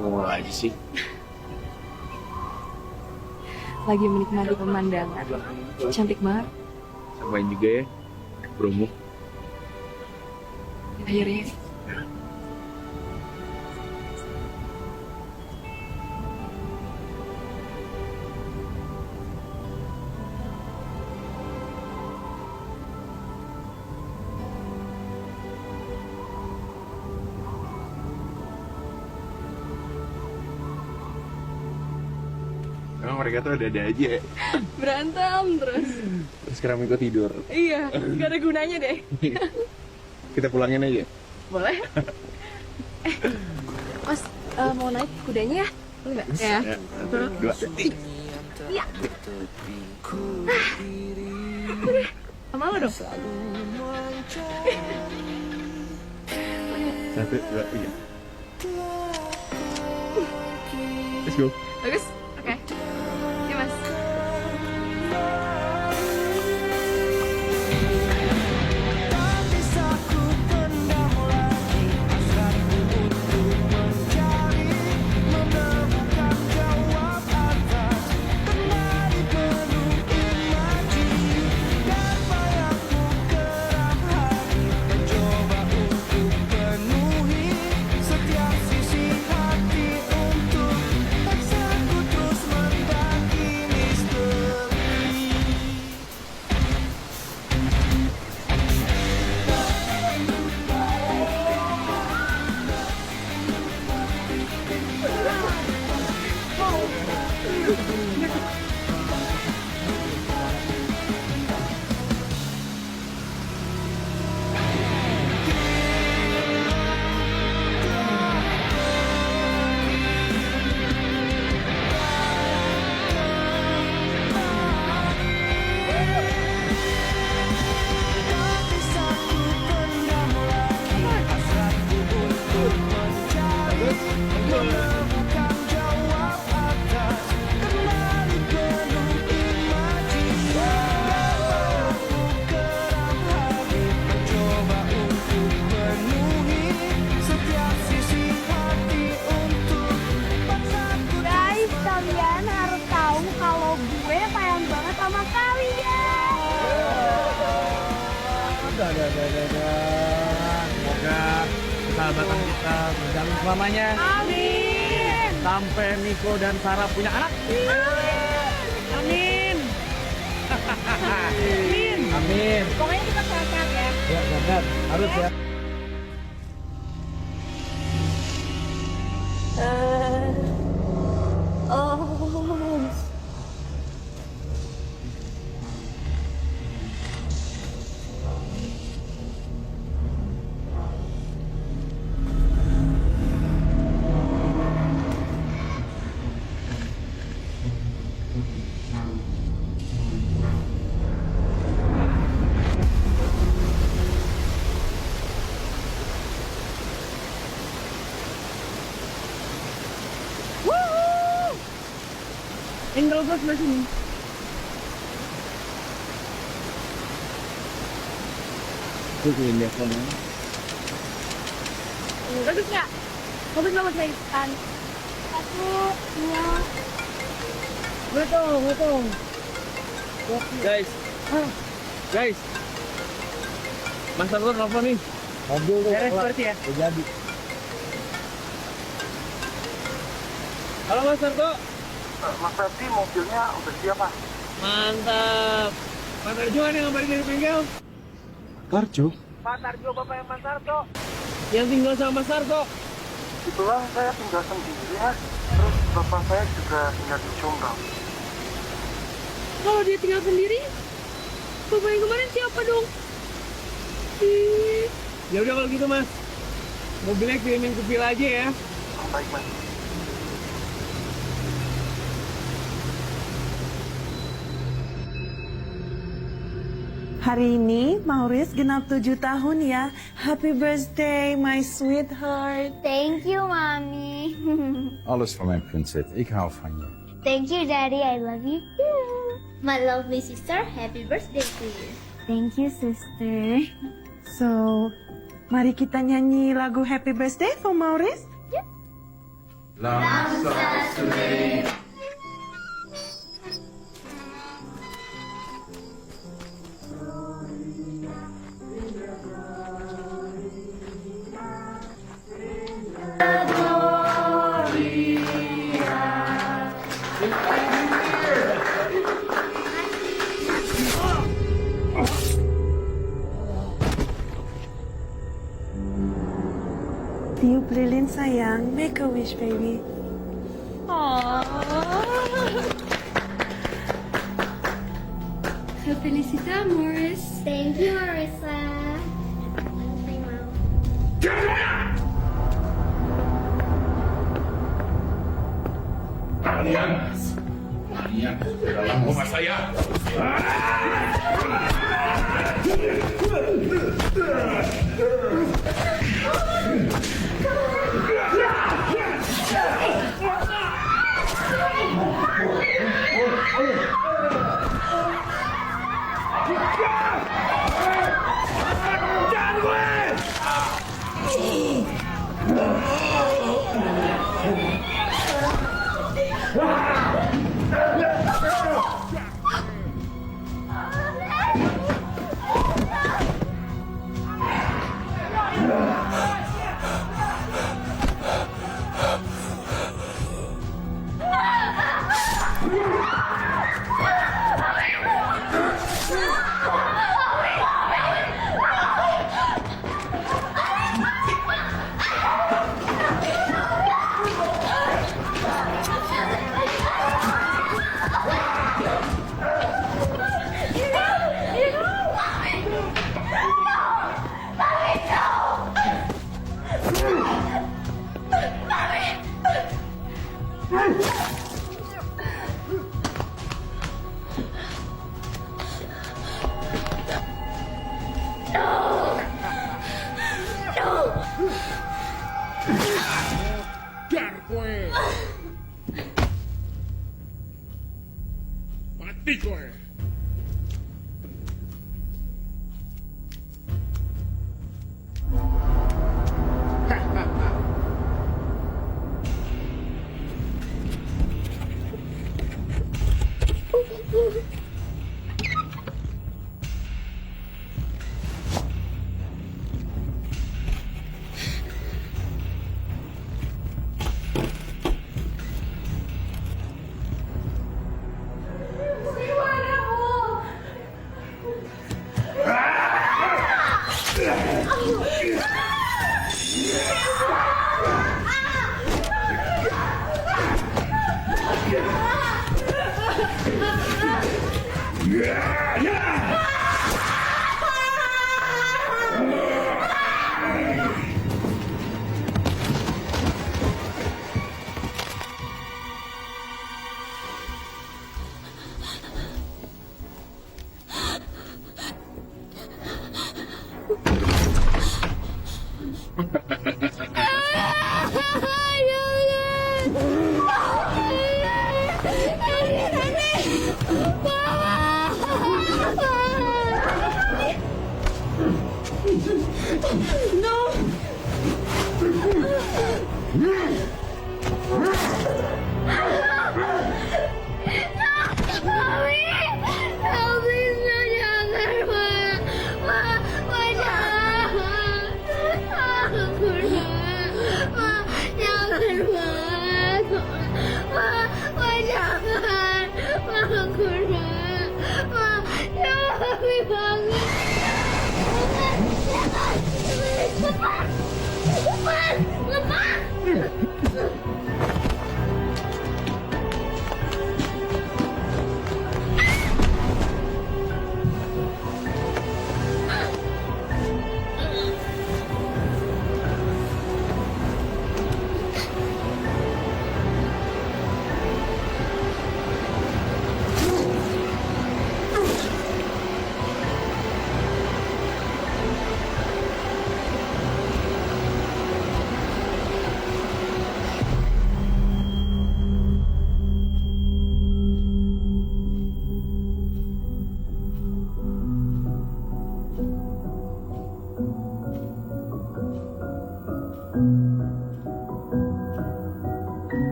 Ngomong aja sih. Lagi menikmati pemandangan. Cantik banget. Samain juga ya, Bromo. Akhirnya. Emang mereka tuh ada-ada aja ya. Berantem terus. Terus sekarang Miko tidur. Iya, gak ada gunanya deh. Kita pulangin aja. Boleh? Mas, mau naik kudanya ya? Boleh nggak? Ya. Ya, 1, 2, 3. Iya. Sama lo dong. 1, 2, 3. Let's go. Bagus? Oke. Iya, Mas. Guys, kalian harus tahu kalau gue sayang banget sama kalian. Semoga persahabatan kita berjalan selamanya. Amin. Sampai Miko dan Sarah punya anak. Amin. Amin. Amin. Pokoknya kita sehat ya. Ya, benar. Harus ya. Tinggal gue sebelah sini. Gue punya telepon. Bagus nggak? Bagus banget Tristan. 1, 2. Betul. Guys, guys. Mas Sarto nelfon nih. Mobil tuh. Beres berarti ya? Udah jadi. Halo Mas Sarto. Mas Ferdi, mobilnya udah siap, Mas. Mantap. Mas Tarjo kan yang ngabarin dari bengkel? Tarjo? Pak Tarjo, Bapak yang Mas Sarto. Yang tinggal sama Mas Sarto. Kebetulan saya tinggal sendiri, Mas. Terus bapak saya juga tinggal di Jombang. Kalau dia tinggal sendiri, bapak yang kemarin siapa dong? Ya udah kalau gitu Mas. Mobilnya kirimin ke villa aja ya. Baik, Mas. Hari ini Maurice genap 7 tahun ya. Happy birthday, my sweetheart. Thank you, Mami. Alles voor mijn prinses. Ik hou van je. Thank you, Daddy. I love you too. My lovely sister, happy birthday to you. Thank you, sister. So, mari kita nyanyi lagu Happy Birthday for Maurice. Tiup lilin sayang, make a wish baby. Felicita, Morris. Thank you, Marissa. Kalian dalam rumah saya. Mati kowe.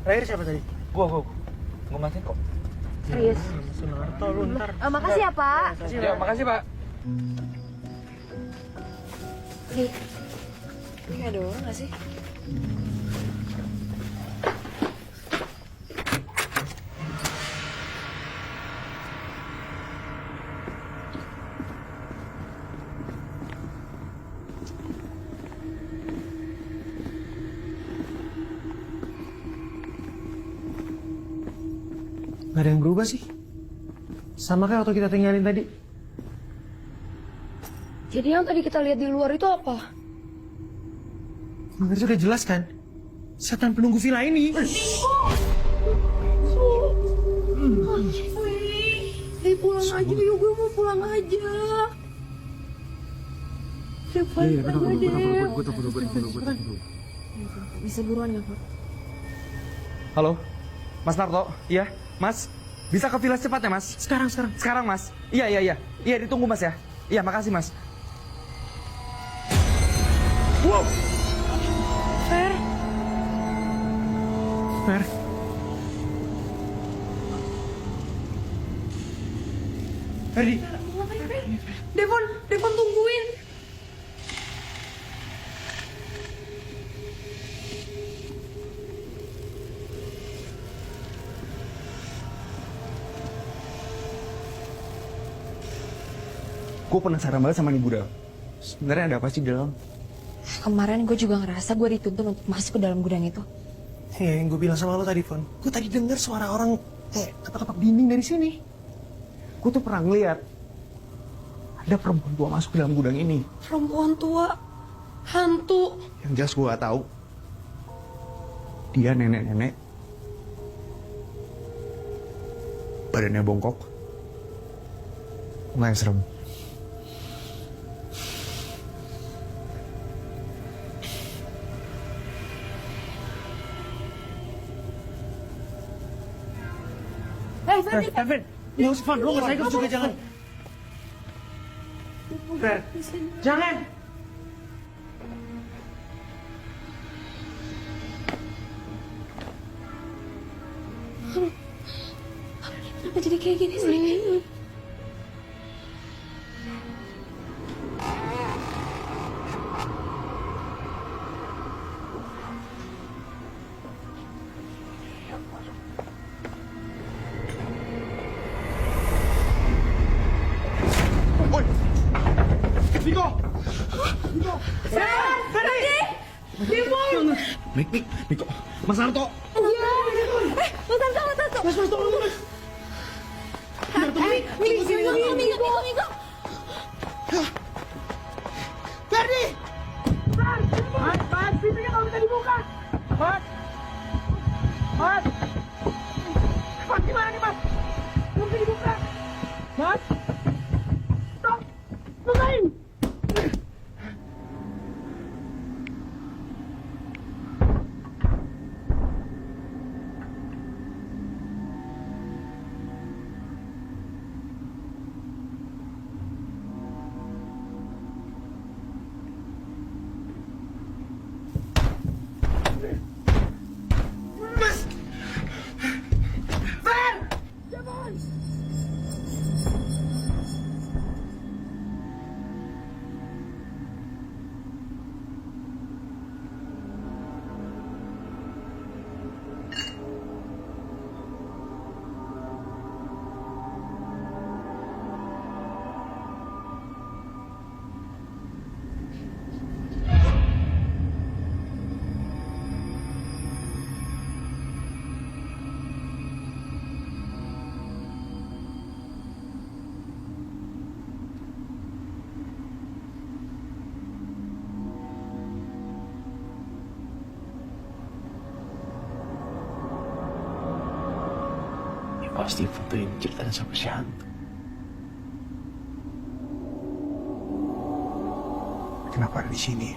Terakhir siapa tadi? Gua matiin kok. Serius. Sunarto lu ntar. Makasih ya, Pak. Ya, makasih, Pak. Nih, Kayak ada orang gak sih? Gak ada yang berubah sih. Sama kayak waktu kita tinggalin tadi. jadi yang tadi kita lihat di luar itu apa? Makanya sudah jelas kan? Setan penunggu villa ini. Pulang aja, yuk gue mau pulang aja. Bisa buruan gak, Pak? Halo, Mas Narto. Iya, Mas. Bisa ke villa cepatnya, Mas? Sekarang. Sekarang, Mas. Iya, ditunggu, Mas ya. Iya, makasih, Mas. Wow. Fer, Ferdi. Devon tungguin. Gue penasaran banget sama nih Gudang. Sebenarnya ada apa sih di dalam? Kemarin gue juga ngerasa gue dituntun untuk masuk ke dalam gudang itu. Iya, yang gue bilang sama lo tadi, Fon. Gue tadi denger suara orang kayak ketok-ketok dinding dari sini. Gue tuh pernah ngeliat ada perempuan tua masuk ke dalam gudang ini. Perempuan tua, hantu. Yang jelas gue gak tahu. Dia nenek-nenek. Badannya bongkok. Lumayan serem. Fer, nggak usah, Fon. Lo nggak usah ikut juga, jangan. Fer, jangan. Kenapa jadi kayak gini sih? Miko, Mas Narto. Pasti foto ini ceritanya sama si hantu. Kenapa ada di sini?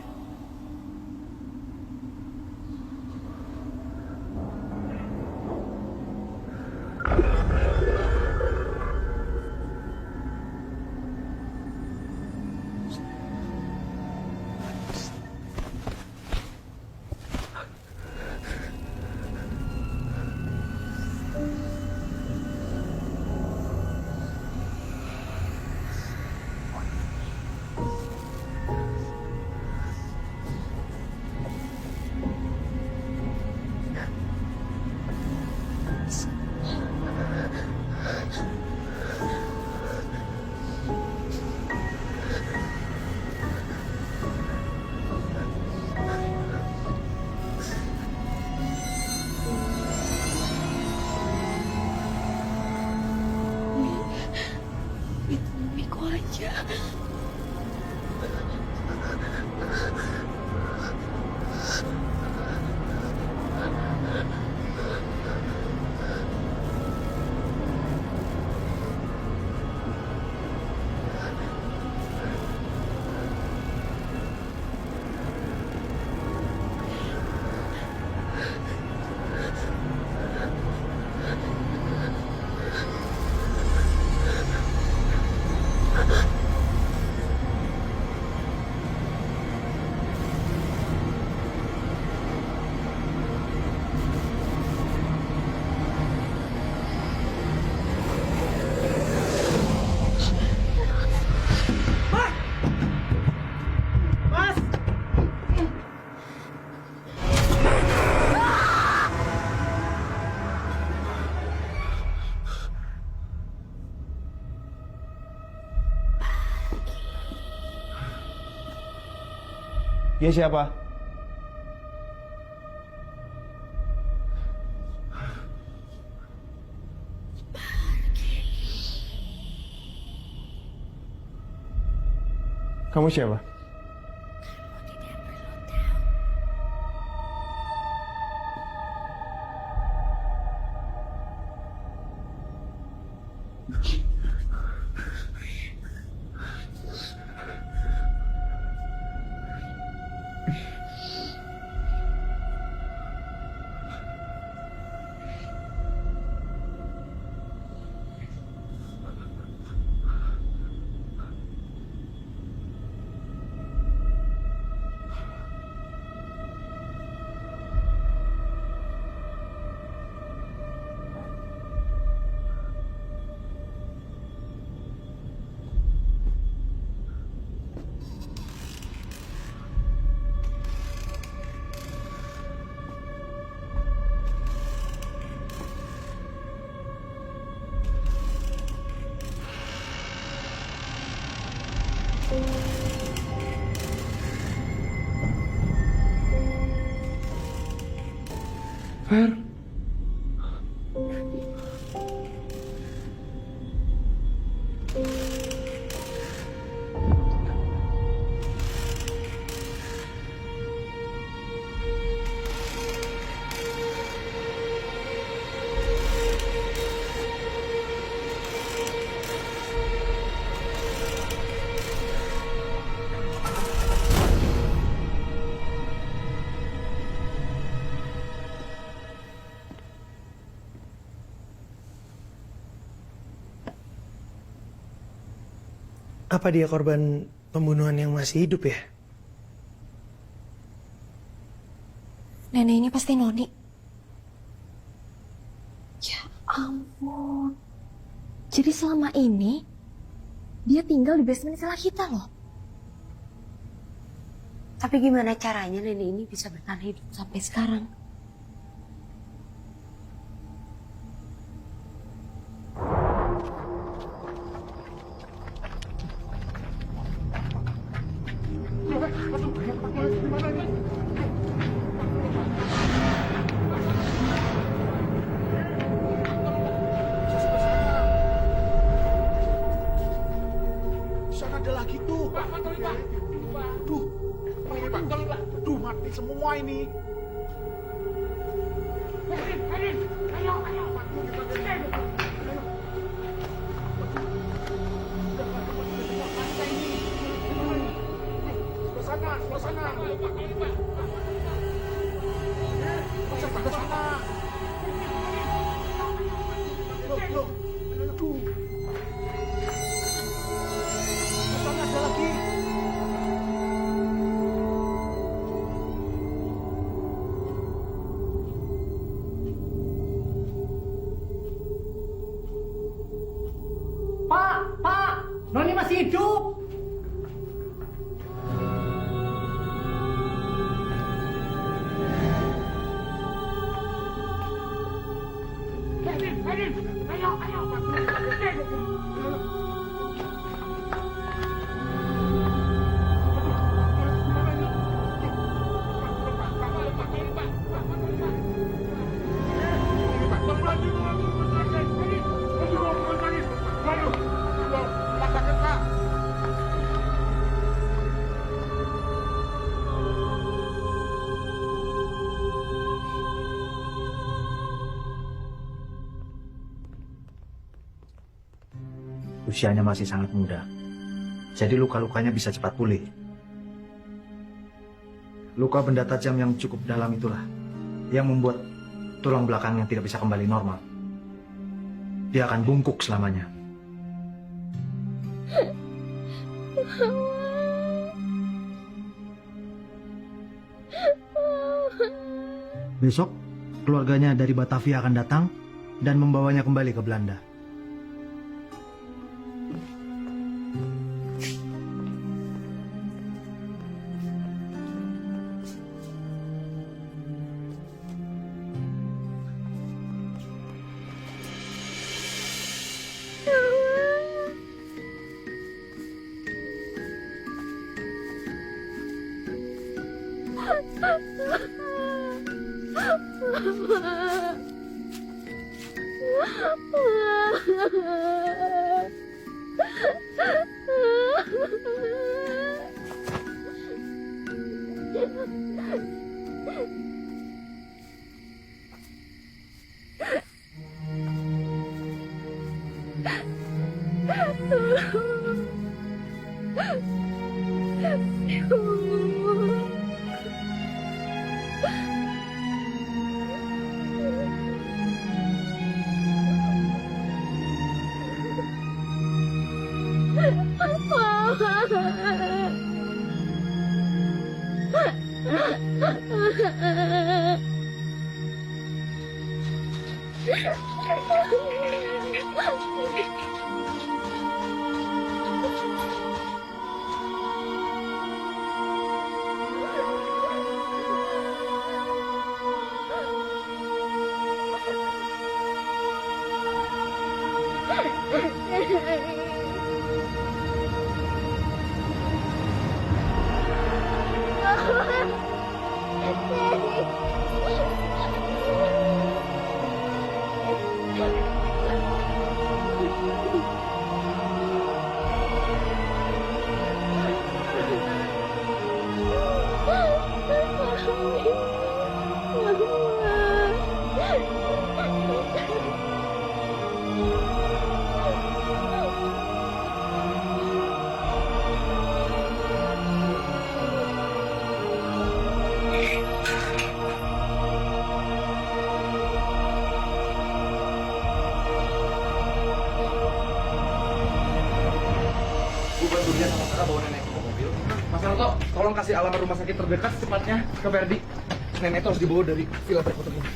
baca. Dia siapa? Kamu siapa? Fer. Apa dia korban pembunuhan yang masih hidup ya? Nenek ini pasti Noni. Ya ampun. Jadi selama ini dia tinggal di basement setelah kita loh. Tapi gimana caranya nenek ini bisa bertahan hidup sampai sekarang? Aduh, mati semua ini. Sebelah sana. Loh. Aduh. Sana ada lagi. Pak, Noni masih hidup. usianya masih sangat muda. Jadi luka-lukanya bisa cepat pulih. Luka benda tajam yang cukup dalam itulah yang membuat tulang belakangnya tidak bisa kembali normal. Dia akan bungkuk selamanya. Besok, keluarganya dari Batavia akan datang dan membawanya kembali ke Belanda. Mas Alto, tolong kasih alamat rumah sakit terdekat secepatnya ke Ferdi. Nenek itu harus dibawa dari Villa Berkotor ini.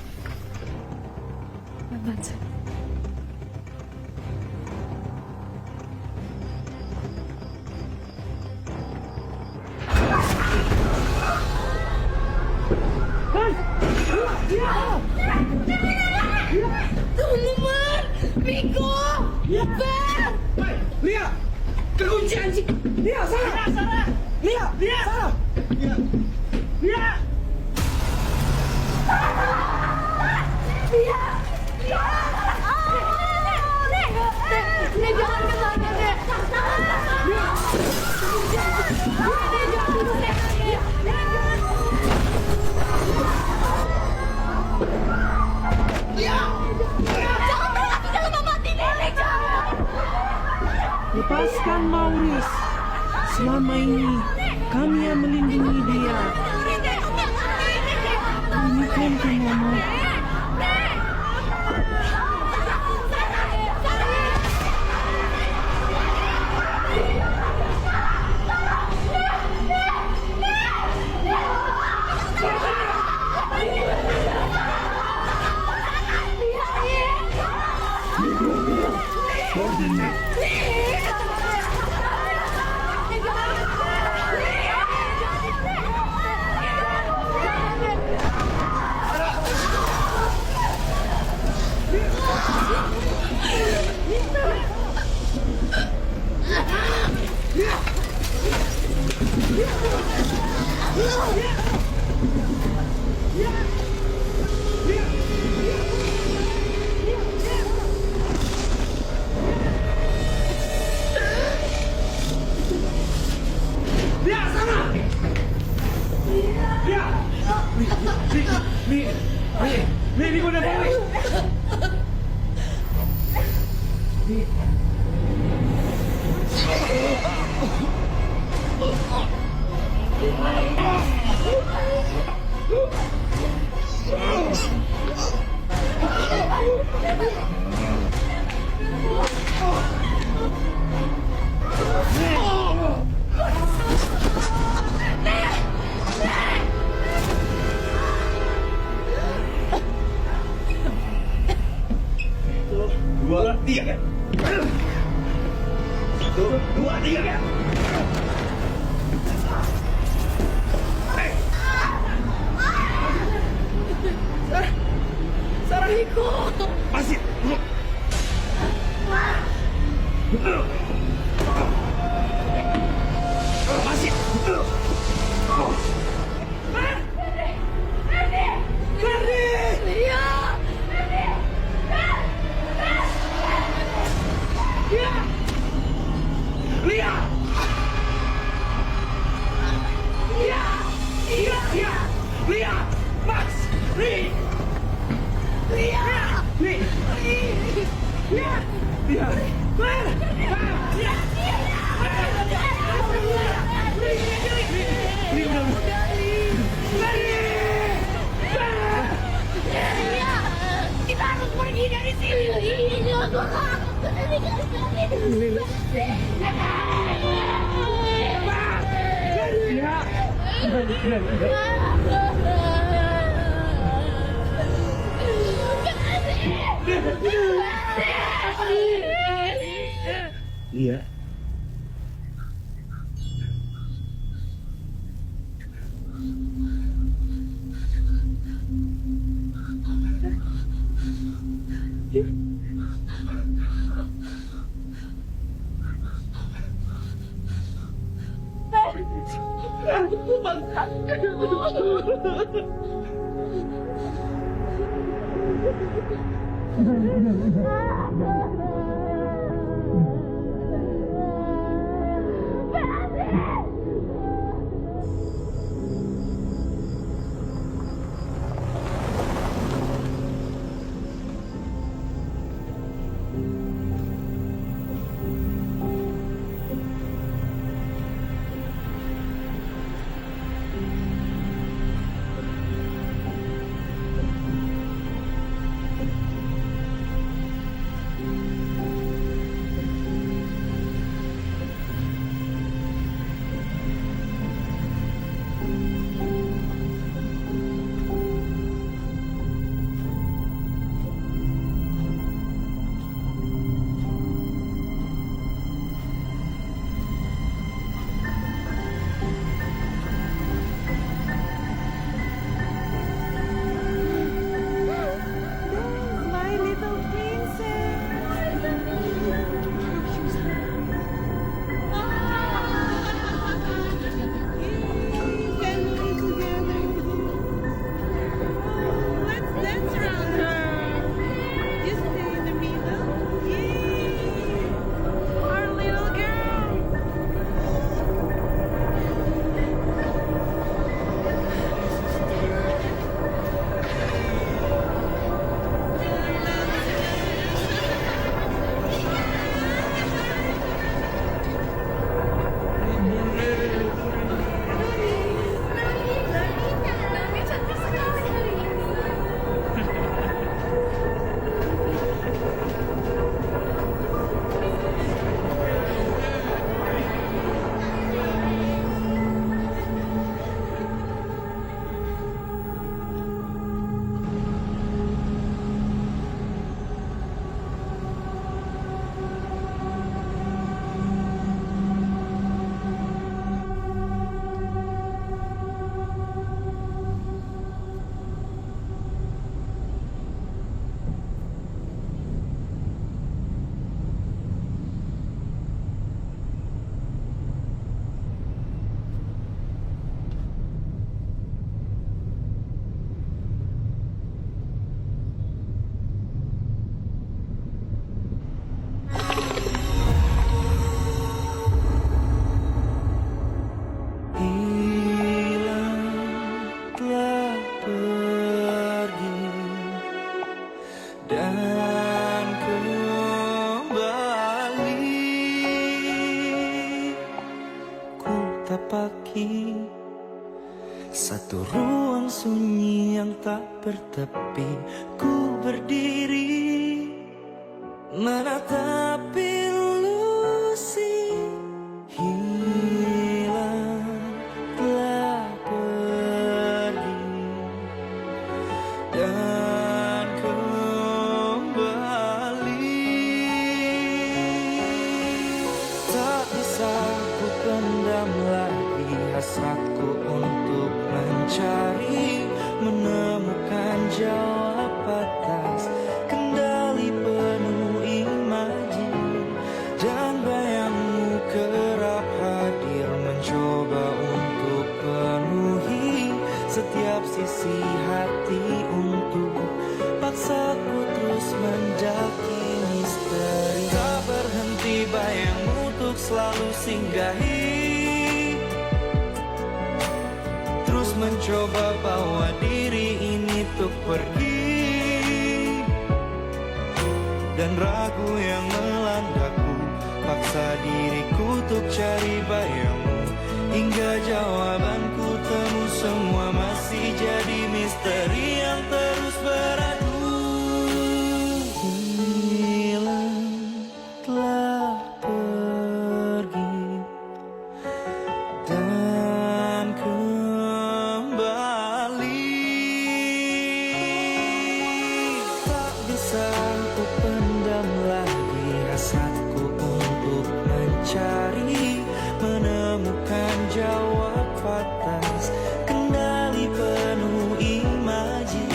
Teman-teman, Miko, Fer, Lia, kekunci anjing. Lia, Sarah. Lia, Sarah. Lia. Nek, jangan ke sana, Nek. Nek, jangan ke sana, Nek. Jangan berlatih dalam memati nenek, jangan. Lepaskan Maurice. Selama ini kami yang melindungi dia. Ini kan Mama. Nih, gua udah balik. Dua, tiga kan? Satu, dua, tiga kan? Sarahiko. Masih. Masih. Kita harus pergi dari sini. Lia. My little Let's dance around her. You stay in the middle. Yay! Our little girl. dan kembali ku tapaki satu ruang sunyi yang tak bertepi, ku berdiri menatap ilusi hilang telah pergi dan kembali. Tak bisa ku pendam lagi hasratku untuk mencari, menemukan jawab atas kendali penuh imaji, dan bayangmu kerap hadir mencoba untuk penuhi setiap sisi hati untuk paksaku terus mendaki misteri. Tak berhenti bayangmu untuk selalu singgahi, terus mencoba bawa diri ini untuk pergi, dan ragu yang melandaku paksa diriku untuk cari bayangmu, hingga jawabanku temu semua masih jadi misteri yang terus beradu. Hilang telah pergi dan kembali. Tak bisa ku pendam lagi hasratku untuk mencari, menemukan jawab atas kendali penuh imaji,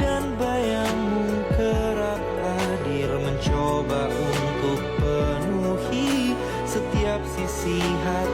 dan bayangmu kerap hadir mencoba untuk penuhi setiap sisi hati